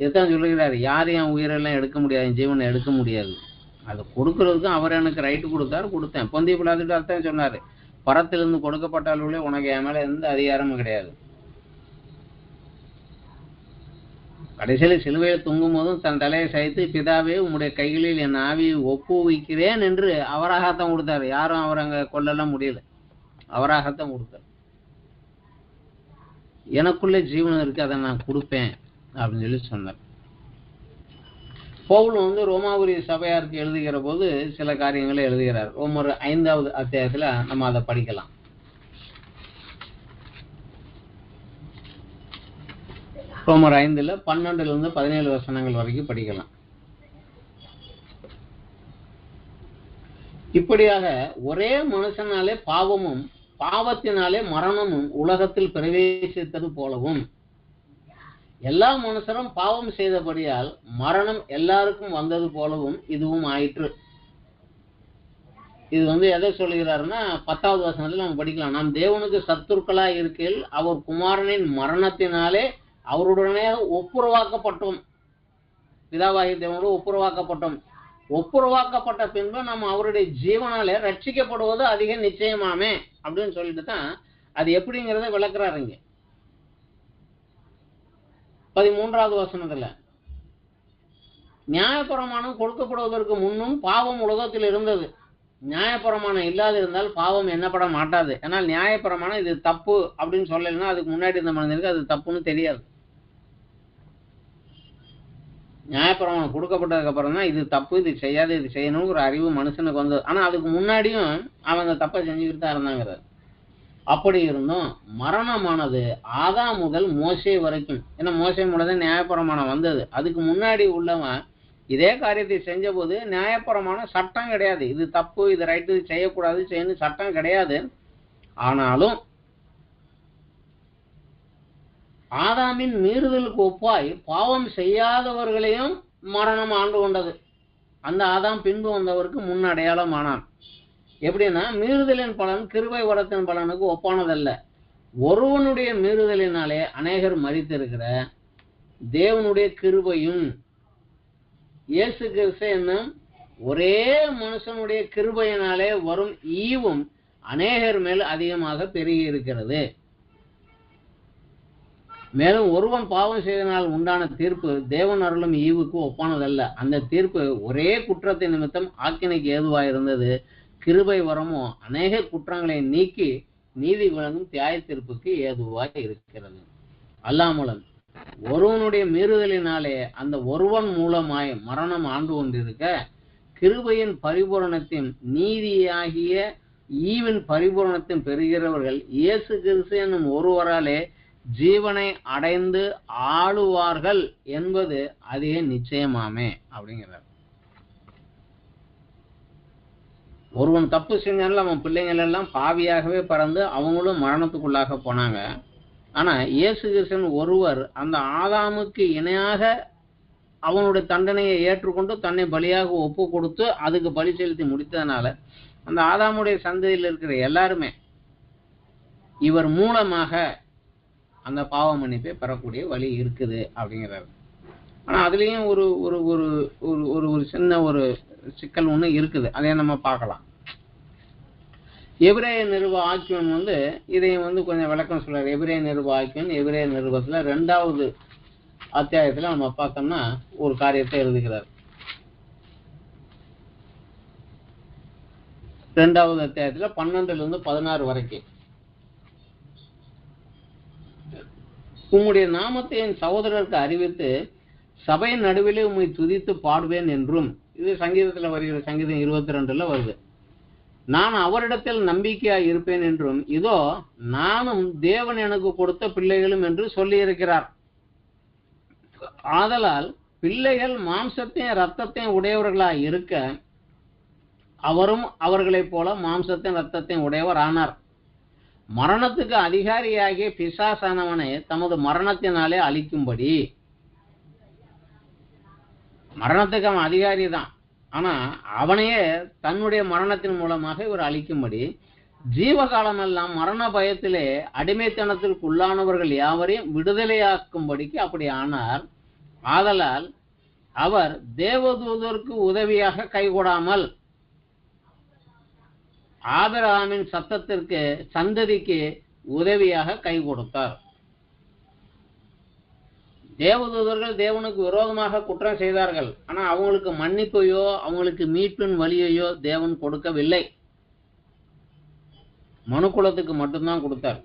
இதுதான் சொல்லுகிறார். யாரும் என் உயிரெல்லாம் எடுக்க முடியாது, என் ஜீவனை எடுக்க முடியாது. அதை கொடுக்கறதுக்கும் அவர் எனக்கு ரைட்டு கொடுத்தாரு, கொடுத்தேன். பொந்திய பிலாத்துட்டு அர்த்தம் சொன்னாரு, பரத்திலிருந்து கொடுக்கப்பட்டாலே உனக்கு என் மேல எந்த அதிகாரமும் கிடையாது. கடைசியில் சிலுவையில் தொங்கும் போதும் தன் தலையை சாய்த்து, பிதாவே உம்முடைய கைகளில் என் ஆவியை ஒப்புவிக்கிறேன் என்று அவராகத்தான் கொடுத்தாரு. யாரும் அவர் அங்க கொல்லலாம் முடியல, அவராகத்தான் கொடுத்தார். எனக்குள்ள ஜீவனம் இருக்கு, அதை நான் கொடுப்பேன் அப்படின்னு சொல்லி சொன்னார். பவுல் ரோமாபுரி சபையாருக்கு எழுதுகிற போது சில காரியங்களை எழுதுகிறார். ரோமர் 5வது அத்தியாயத்துல நம்ம அதை படிக்கலாம். ரோமர் 5ல 12 to 17 வசனங்கள் வரைக்கும் படிக்கலாம். இப்படியாக ஒரே மனுஷனாலே பாவமும் பாவத்தினாலே மரணமும் உலகத்தில் பிரவேசித்தது போலவும் எல்லா மனுஷரும் பாவம் செய்தபடியால் மரணம் எல்லாருக்கும் வந்தது போலவும் இதுவும் ஆயிற்று. இது எதை சொல்லுகிறாருன்னா 10வது வசனத்துல நம்ம படிக்கலாம். நாம் தேவனுக்கு சத்துருக்களாய் இருக்கையில் அவர் குமாரனின் மரணத்தினாலே அவருடனே ஒப்புரவாக்கப்பட்டோம். பிதாவாகிய தேவனோடு ஒப்புரவாக்கப்பட்டோம். ஒப்புரவாக்கப்பட்ட பின்பு நம்ம அவருடைய ஜீவனாலே ரட்சிக்கப்படுவது அதிக நிச்சயமாமே அப்படின்னு சொல்லிட்டு தான் அது எப்படிங்கிறத விளக்குறாருங்க. 13வது வசனத்துல நியாயப்பிரமாணம் கொடுக்கப்படுவதற்கு முன்னும் பாவம் உலகத்தில் இருந்தது. நியாயப்பிரமாணம் இல்லாது இருந்தால் பாவம் எண்ணப்பட மாட்டாது. ஆனால் நியாயப்பிரமாணம் இது தப்பு அப்படின்னு சொல்லலைன்னா அதுக்கு முன்னாடி இருந்த மனிதனுக்கு அது தப்புன்னு தெரியாது. நியாயப்பிரமாணம் கொடுக்கப்பட்டதுக்கு அப்புறம் தான் இது தப்பு, இது செய்யாது, இது செய்யணும்னு ஒரு அறிவு மனுஷனுக்கு வந்தது. ஆனா அதுக்கு முன்னாடியும் அவன் அந்த தப்பை செஞ்சுக்கிட்டு தான் இருந்தாங்கிறார். அப்படி இருந்தும் மரணமானது ஆதாம் முதல் மோசே வரைக்கும், ஏன்னா மோசே மூலம் நியாயப்பிரமாணம் வந்தது. அதுக்கு முன்னாடி உள்ளவன் இதே காரியத்தை செஞ்ச போது நியாயப்பிரமாணம் சட்டம் கிடையாது. இது தப்பு, இது ரைட்டு, இது செய்யக்கூடாது, செய்யணும் சட்டம் கிடையாது. ஆனாலும் ஆதாமின் மீறுதலுக்கு ஒப்பாய் பாவம் செய்யாதவர்களையும் மரணம் ஆண்டு கொண்டது. அந்த ஆதாம் பின்பு வந்தவருக்கு முன் அடையாளம் ஆனான். எப்படின்னா மீறுதலின் பலன் கிருபை வரத்தின் பலனுக்கு ஒப்பானதல்ல. ஒருவனுடைய மீறுதலினாலே அநேகர் மரித்திருக்கிற தேவனுடைய கிருபையும் இயேசு கிறிஸ்து என்னும் ஒரே மனுஷனுடைய கிருபையினாலே வரும் ஈவும் அநேகர் மேல் அதிகமாக பெருகி இருக்கிறது. மேலும் ஒருவன் பாவம் செய்தனால் உண்டான தீர்ப்பு தேவன் அருளும் ஈவுக்கு ஒப்பானதல்ல. அந்த தீர்ப்பு ஒரே குற்றத்தின் நிமித்தம் ஆக்கினைக்கு ஏதுவாயிருந்தது. கிருபை வரமோ அநேக குற்றங்களை நீக்கி நீதி விளங்கும் தியாய தீர்ப்புக்கு ஏதுவாய் இருக்கிறது. அல்லாமலும் ஒருவனுடைய மீறுதலினாலே அந்த ஒருவன் மூலமாய் மரணம் ஆண்டு கொண்டிருக்க கிருபையின் பரிபூரணத்தையும் நீதியாகிய ஈவின் பரிபூரணத்தையும் பெறுகிறவர்கள் இயேசு கிறிஸ்து என்னும் ஒருவராலே ஜீவனை அடைந்து ஆளுவார்கள் என்பது அதிக நிச்சயமாமே அப்படிங்கிறார். ஒருவன் தப்பு செஞ்சாலும் அவன் பிள்ளைங்கள் எல்லாம் பாவியாகவே பிறந்து அவங்களும் மரணத்துக்குள்ளாக போனாங்க. ஆனா இயேசு கிறிஸ்து ஒருவர் அந்த ஆதாமுக்கு இணையாக அவனுடைய தண்டனையை ஏற்றுக்கொண்டு தன்னை பலியாக ஒப்பு கொடுத்து அதுக்கு பலி செலுத்தி முடித்ததுனால அந்த ஆதாமுடைய சந்ததியில் இருக்கிற எல்லாருமே இவர் மூலமாக அந்த பாவ மன்னிப்பை பெறக்கூடிய வழி இருக்குது அப்படிங்கிறாரு. ஆனா அதுலயும் ஒரு ஒரு ஒரு ஒரு ஒரு சின்ன ஒரு சிக்கல் ஒண்ணு இருக்குது. அதை நம்ம பார்க்கலாம். எபிரேய நிருப ஆக்கியன் இதையும் கொஞ்சம் விளக்கம் சொல்றாரு. எபிரேய நிருப ஆக்கியன் எபிரேய நிருபத்துல 2வது அத்தியாயத்துல நம்ம பார்த்தோம்னா ஒரு காரியத்தை எழுதுகிறார். 2வது அத்தியாயத்துல 12 to 16 வரைக்கும் உம்முடைய நாமத்தை என் சகோதரருக்கு அறிவித்து சபையின் நடுவிலே உம்மை துதித்து பாடுவேன் என்றும், இது சங்கீதத்தில் வருகிற சங்கீதம் 22ல வருது. நான் அவரிடத்தில் நம்பிக்கையாய் இருப்பேன் என்றும், இதோ நானும் தேவன் எனக்கு கொடுத்த பிள்ளைகளும் என்று சொல்லி இருக்கிறார். ஆதலால் பிள்ளைகள் மாம்சத்தையும் இரத்தத்தையும் உடையவர்களாய் இருக்க அவரும் அவர்களைப் போல மாம்சத்தையும் இரத்தத்தையும் உடையவர் ஆனார். மரணத்துக்கு அதிகாரியாகிய பிசாசானவனை தமது மரணத்தினாலே அழிக்கும்படி, மரணத்துக்கு அவன் அதிகாரி தான், ஆனா அவனையே தன்னுடைய மரணத்தின் மூலமாக இவர் அழிக்கும்படி ஜீவகாலம் எல்லாம் மரண பயத்திலே அடிமைத்தனத்திற்கு உள்ளானவர்கள் யாவரையும் விடுதலையாக்கும்படிக்கு அப்படி ஆனார். ஆதலால் அவர் தேவதூதருக்கு உதவியாக கைகூடாமல் ஆபிரகாமின் சந்ததிக்கு உதவியாக கை கொடுத்தார். தேவதூதர்கள் தேவனுக்கு விரோதமாக குற்றம் செய்தார்கள். ஆனா அவங்களுக்கு மன்னிப்பையோ அவங்களுக்கு மீட்பின் வழியையோ தேவன் கொடுக்கவில்லை. மனுக்குலத்துக்கு மட்டும்தான் கொடுத்தார்.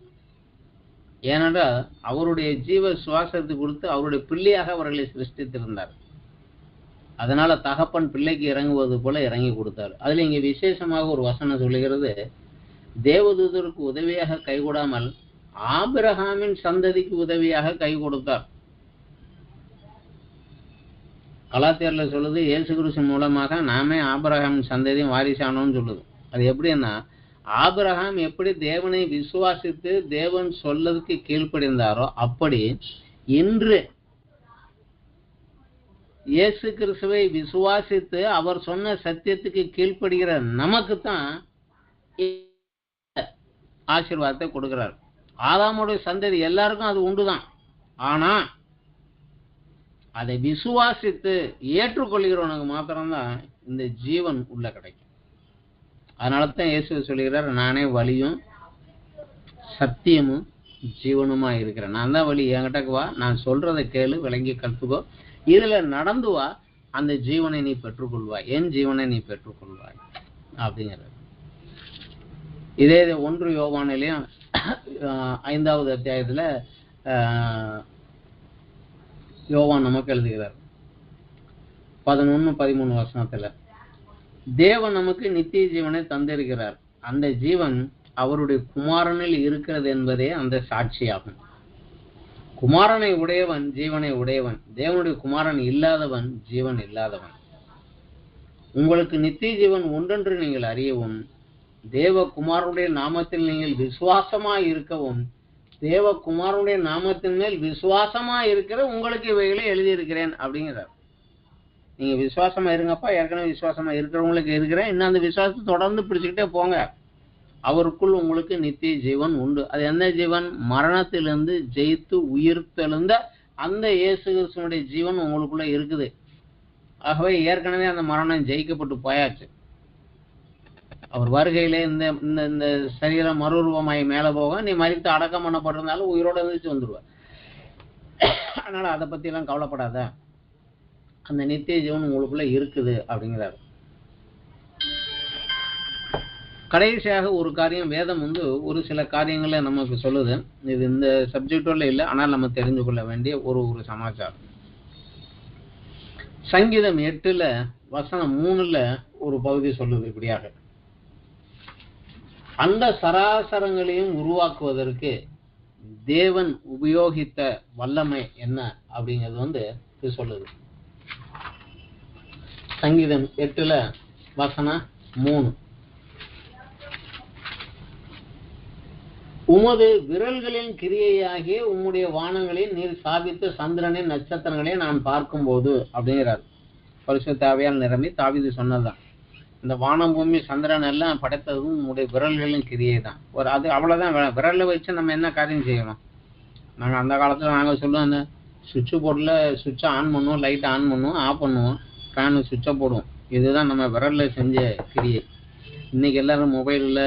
ஏனென்றால் அவருடைய ஜீவ சுவாசத்தை கொடுத்து அவருடைய பிள்ளையாக அவர்களை சிருஷ்டித்திருந்தார். அதனால தகப்பன் பிள்ளைக்கு இறங்குவது போல இறங்கி கொடுத்தார். அதுல இங்க விசேஷமாக ஒரு வசனம் சொல்லுகிறது, தேவதூதருக்கு உதவியாக கை கொடாமல் ஆபிரகாமின் சந்ததிக்கு உதவியாக கை கொடுத்தார். கலாத்தியர்ல சொல்லுது, இயேசு கிறிஸ்து மூலமாக நாமே ஆபிரகாமின் சந்ததியும் வாரிசானோன்னு சொல்லுது. அது எப்படின்னா, ஆபிரகாம் எப்படி தேவனை விசுவாசித்து தேவன் சொல்லதுக்கு கீழ்ப்படிந்தாரோ அப்படி இன்று இயேசு கிறிஸ்துவை விசுவாசித்து அவர் சொன்ன சத்தியத்துக்கு கீழ்ப்படுகிற நமக்குத்தான் ஆசீர்வாதத்தை கொடுக்கிறார். ஆதாமுடைய சந்ததி எல்லாருக்கும் அது உண்டுதான். ஆனா அதை விசுவாசித்து ஏற்றுக்கொள்கிறவனுக்கு மாத்திரம்தான் இந்த ஜீவன் உள்ள கிடைக்கும். அதனால தான் இயேசு சொல்லுகிறார், நானே வழியும் சத்தியமும் ஜீவனுமா இருக்கிறேன். நான் தான் வழி, என்கிட்ட வா, நான் சொல்றதை கேளு, விளங்கி கற்றுக்கோ, இதுல நடந்து வா, அந்த ஜீவனை நீ பெற்றுக்கொள்வாய், என் ஜீவனை நீ பெற்றுக்கொள்வாய் அப்படிங்கிறது. இதே 1 யோவானிலையும் 5வது அத்தியாயத்துல யோவான் நமக்கு எழுதுகிறார் 11-13 வசனத்துல, தேவன் நமக்கு நித்திய ஜீவனை தந்திருக்கிறார், அந்த ஜீவன் அவருடைய குமாரனில் இருக்கிறது என்பதே அந்த சாட்சியாகும். குமாரனை உடையவன் ஜீவனை உடையவன், தேவனுடைய குமாரன் இல்லாதவன் ஜீவன் இல்லாதவன். உங்களுக்கு நித்திய ஜீவன் ஒன்றென்று நீங்கள் அறியவும், தேவகுமாரனுடைய நாமத்தில் நீங்கள் விசுவாசமாய் இருக்கவும், தேவகுமாரனுடைய நாமத்தின் மேல் விசுவாசமாய் இருக்கிற உங்களுக்கு இவைகளை எழுதியிருக்கிறேன் அப்படிங்கிறார். நீங்க விசுவாசமா இருங்கப்பா, ஏற்கனவே விசுவாசமா இருக்கிறவங்களுக்கு இருக்கிறேன், இன்னும் அந்த விசுவாசத்தை தொடர்ந்து பிடிச்சுக்கிட்டே போங்க, அவருக்குள் உங்களுக்கு நித்திய ஜீவன் உண்டு. அது எந்த ஜீவன்? மரணத்திலிருந்து ஜெயித்து உயிர்த்தெழுந்த அந்த இயேசு கிறிஸ்துவினுடைய ஜீவன் உங்களுக்குள்ள இருக்குது. ஆகவே ஏற்கனவே அந்த மரணம் ஜெயிக்கப்பட்டு போயாச்சு. அவர் வருகையிலே இந்த இந்த சரீரம் மறுரூபமாய் மேல போக, நீ மரித்து அடக்கம் பண்ணப்பட்டிருந்தாலும் உயிரோட இருந்துச்சு வந்துடுவ. அதனால அதை பத்தி எல்லாம் கவலைப்படாத, அந்த நித்திய ஜீவன் உங்களுக்குள்ள இருக்குது அப்படிங்கிறார். கடைசியாக ஒரு காரியம், வேதம் ஒரு சில காரியங்களை நமக்கு சொல்லுது. இது இந்த சப்ஜெக்டோட இல்லை, ஆனால் நம்ம தெரிந்து கொள்ள வேண்டிய ஒரு சமாச்சாரம். சங்கீதம் 8 வசனம் 3 ஒரு பகுதி சொல்லுது இப்படியாக, அந்த சராசரங்களையும் உருவாக்குவதற்கு தேவன் உபயோகித்த வல்லமை என்ன அப்படிங்கிறது இது சொல்லுது. சங்கீதம் 8 வசனம் 3, உமது விரல்களின் கிரியையாகிய உம்முடைய வானங்களில் நீர் சாபித்த சந்திரனின் நட்சத்திரங்களை நான் பார்க்கும் போது அப்படிங்கிறார். பரிசுத்த ஆவியால் நிரம்பி தாவீது சொன்னதுதான், இந்த வானம் பூமி சந்திரன் எல்லாம் படைத்ததும் உங்களுடைய விரல்களின் கிரியை தான். அது அவ்வளவுதான். விரலை வச்சு நம்ம என்ன காரியம் செய்யணும்? நாங்கள் அந்த காலத்துல நாங்கள் சொல்லுவோம், அந்த சுவிட்சு போர்டில் சுவிட்சை ஆன் பண்ணுவோம், லைட்டை ஆன் பண்ணுவோம், ஆஃப் பண்ணுவோம், ஃபேனு சுவிட்சை போடுவோம். இதுதான் நம்ம விரல்ல செஞ்ச கிரியை. இன்னைக்கு எல்லாரும் மொபைலில்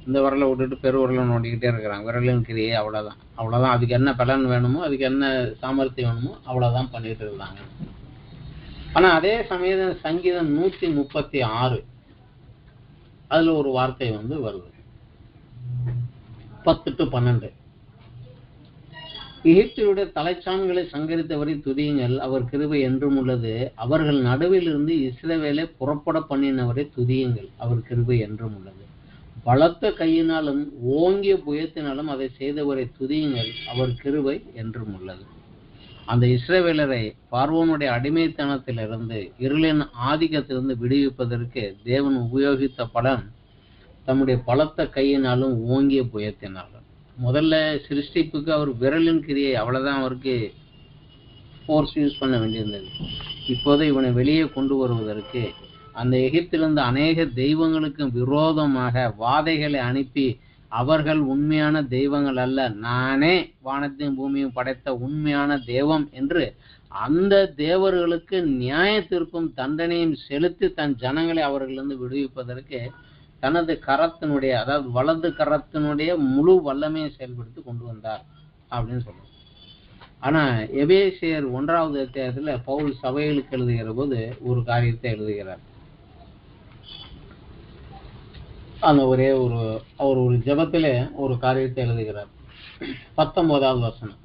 இந்த விரலை விட்டுட்டு பெரு விரலை நோண்டிக்கிட்டே இருக்கிறாங்க. விரலின் கிரியை அவ்வளோதான். அதுக்கு என்ன பலன் வேணுமோ, அதுக்கு என்ன சாமர்த்தியம் வேணுமோ அவ்வளோதான் பண்ணிட்டு இருந்தாங்க. ஆனா அதே சமயம் சங்கீதம் 136 அதுல ஒரு வார்த்தை வருது, 10-12, எகிப்தியருடைய தலைச்சான்களை சங்கரித்தவரை துதியுங்கள், அவர் கிருபை என்றும் உள்ளது, அவர்கள் நடுவில் இருந்து இஸ்ரவேலை புறப்பட பண்ணினவரை துதியுங்கள், அவர் கிருபை என்றும் உள்ளது, பலத்த கையினாலும் ஓங்கிய புயத்தினாலும் அதை செய்தவரை துதியுங்கள், அவர் கிருபை என்றும் உள்ளது. அந்த இஸ்ரவேலரை பார்வோனுடைய அடிமைத்தனத்திலிருந்து, இருளின் ஆதிக்கத்திலிருந்து விடுவிப்பதற்கு தேவன் உபயோகித்த பலன் தம்முடைய பலத்த கையினாலும் ஓங்கிய புயத்தினாலும். முதல்ல சிருஷ்டிப்புக்கு அவர் விரலின் கிரியை, அவ்வளவுதான் அவருக்கு ஃபோர்ஸ் யூஸ் பண்ண வேண்டியிருந்தது. இப்போது இவனை வெளியே கொண்டு வருவதற்கு அந்த எகிப்திலிருந்து அநேக தெய்வங்களுக்கு விரோதமாக வாதைகளை அனுப்பி, அவர்கள் உண்மையான தெய்வங்கள் அல்ல, நானே வானத்தையும் பூமியும் படைத்த உண்மையான தெய்வம் என்று அந்த தேவர்களுக்கு நியாய தீர்ப்பும் தண்டனையும் செலுத்தி தன் ஜனங்களை அவர்களிருந்து விடுவிப்பதற்கு தனது கரத்தினுடைய, அதாவது வலது கரத்தினுடைய முழு வல்லமையை செயல்படுத்தி கொண்டு வந்தார் அப்படின்னு சொல்லுவோம். ஆனா எபேசியர் 1வது அத்தியாயத்துல பவுல் சபைகளுக்கு எழுதுகிற போது ஒரு காரியத்தை எழுதுகிறார். அந்த அவர் ஒரு ஜெபத்துல ஒரு காரியத்தை எழுதுகிறார். 19வது வசனம்,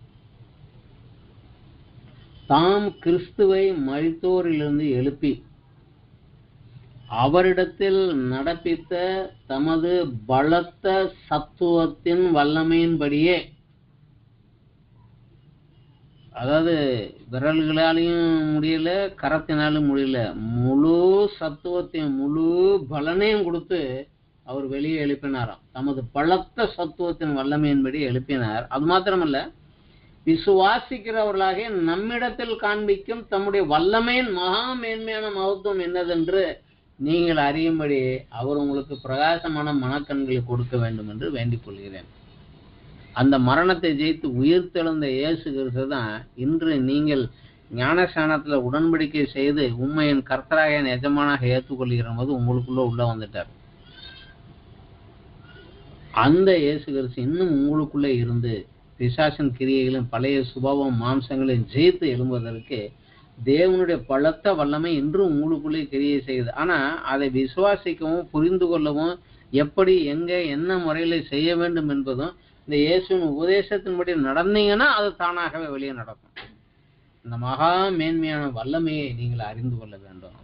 தாம் கிறிஸ்துவை மரித்தோரிலிருந்து எழுப்பி அவரிடத்தில் நடப்பித்த தமது பலத்த சத்துவத்தின் வல்லமையின்படியே, அதாவது விரல்களாலையும் முடியல, கரத்தினாலும் முடியல, முழு சத்துவத்தையும் முழு பலனையும் கொடுத்து அவர் வெளியே எழுப்பினாராம். தமது பலத்த சத்துவத்தின் வல்லமையின்படி எழுப்பினார். அது மாத்திரமல்ல, விசுவாசிக்கிறவர்களாக நம்மிடத்தில் காண்பிக்கும் தம்முடைய வல்லமையின் மகா மேன்மையான மகத்துவம் என்னதென்று நீங்கள் அறியும்படி அவர் உங்களுக்கு பிரகாசமான மனக்கண்களை கொடுக்க வேண்டும் என்று வேண்டிக் கொள்கிறேன். அந்த மரணத்தை ஜெயித்து உயிர் தெழுந்த இயேசு கிறிஸ்து தான் இன்று நீங்கள் ஞானஸ்நானத்துல உடன்படிக்கை செய்து உண்மையின் கர்த்தராக எஜமானாக ஏற்றுக்கொள்கிற போது உங்களுக்குள்ள உள்ள வந்துட்டார். அந்த இயேசு கிறிஸ்து இன்னும் உங்களுக்குள்ளே இருந்து பிசாசின் கிரியைகளும் பழைய சுபாவம் மாம்சங்களையும் ஜெயித்து எழும்புவதற்கு தேவனுடைய பலத்த வல்லமை இன்றும் உங்களுக்குள்ளே கிரியை செய்யுது. ஆனா அதை விசுவாசிக்கவும் புரிந்து கொள்ளவும் எப்படி எங்க என்ன முறையில செய்ய வேண்டும் என்பதும் இந்த இயேசுவின் உபதேசத்தின்படி நடந்தீங்கன்னா அது தானாகவே வெளியே நடக்கும். இந்த மகா மேன்மையான வல்லமையை நீங்கள் அறிந்து கொள்ள வேண்டும்.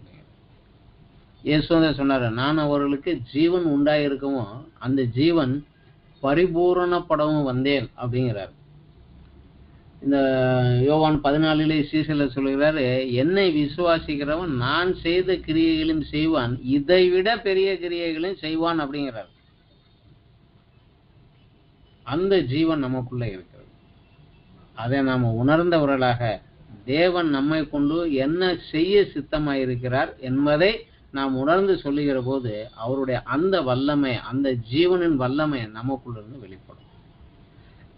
இயேசு சொன்னாரு, நான் அவர்களுக்கு ஜீவன் உண்டாயிருக்கவும் அந்த ஜீவன் பரிபூரணப்படவும் வந்தேன் அப்படிங்கிறார். இந்த யோவான் 14 சீசரில் சொல்கிறாரு, என்னை விசுவாசிக்கிறவன் நான் செய்த கிரியைகளையும் செய்வான், இதை விட பெரிய கிரியைகளையும் செய்வான் அப்படிங்கிறார். அந்த ஜீவன் நமக்குள்ள இருக்கிறது. அதை நாம உணர்ந்தவர்களாக தேவன் நம்மை கொண்டு என்ன செய்ய சித்தமாயிருக்கிறார் என்பதை நாம் உணர்ந்து சொல்லுகிற போது அவருடைய அந்த வல்லமை, அந்த ஜீவனின் வல்லமை நமக்குள்ள இருந்து வெளிப்படும்.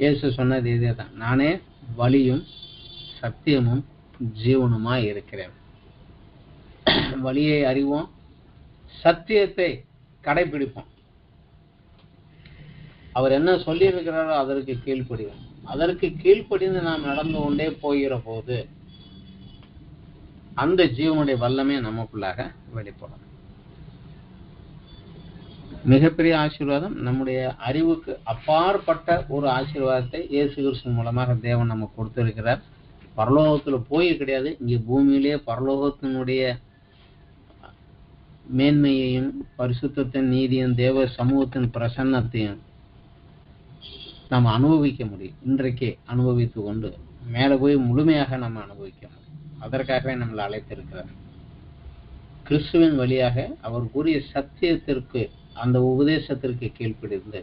இயேசு சொன்னது இதே தான், நானே வழியும் சத்தியமும் ஜீவனுமா இருக்கிறேன். வழியை அறிவோம், சத்தியத்தை கடைபிடிப்போம். அவர் என்ன சொல்லி இருக்கிறாரோ அதற்கு கீழ்ப்படிவோம். அதற்கு கீழ்ப்படிந்து நாம் நடந்து கொண்டே போகிற போது அந்த ஜீவனுடைய வல்லமே நமக்குள்ளாக வெளிப்படும். மிகப்பெரிய ஆசீர்வாதம், நம்முடைய அறிவுக்கு அப்பாற்பட்ட ஒரு ஆசீர்வாதத்தை இயேசு கிறிஸ்து மூலமாக தேவன் நமக்கு கொடுத்திருக்கிறார். பரலோகத்துல போய் கிடையாது, இங்கே பூமியிலேயே பரலோகத்தினுடைய மேன்மையையும் பரிசுத்தத்தின் நீதியும் தேவ சமூகத்தின் பிரசன்னத்தையும் நாம் அனுபவிக்க முடியும். இன்றைக்கே அனுபவித்து கொண்டு மேலே போய் முழுமையாக நம்ம அனுபவிக்க முடியும். அதற்காகவே நம்மளை அழைத்திருக்கிறார். கிறிஸ்துவின் வழியாக அவர் கூறிய சத்தியத்திற்கு, அந்த உபதேசத்திற்கு கீழ்ப்படிந்து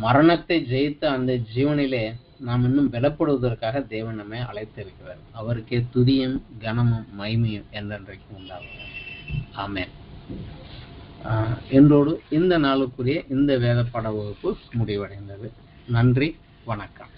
மரணத்தை ஜெயித்த அந்த ஜீவனிலே நாம் இன்னும் பலப்படுவதற்காக தேவன் நம்மை அழைத்திருக்கிறார். அவருக்கே துதியும் கனமும் மகிமையும் என்றென்றைக்கும் உண்டாகும். ஆமென். என்றோடு இந்த நாளுக்குரிய இந்த வேத பாட வகுப்பு முடிவடைந்தது. நன்றி, வணக்கம்.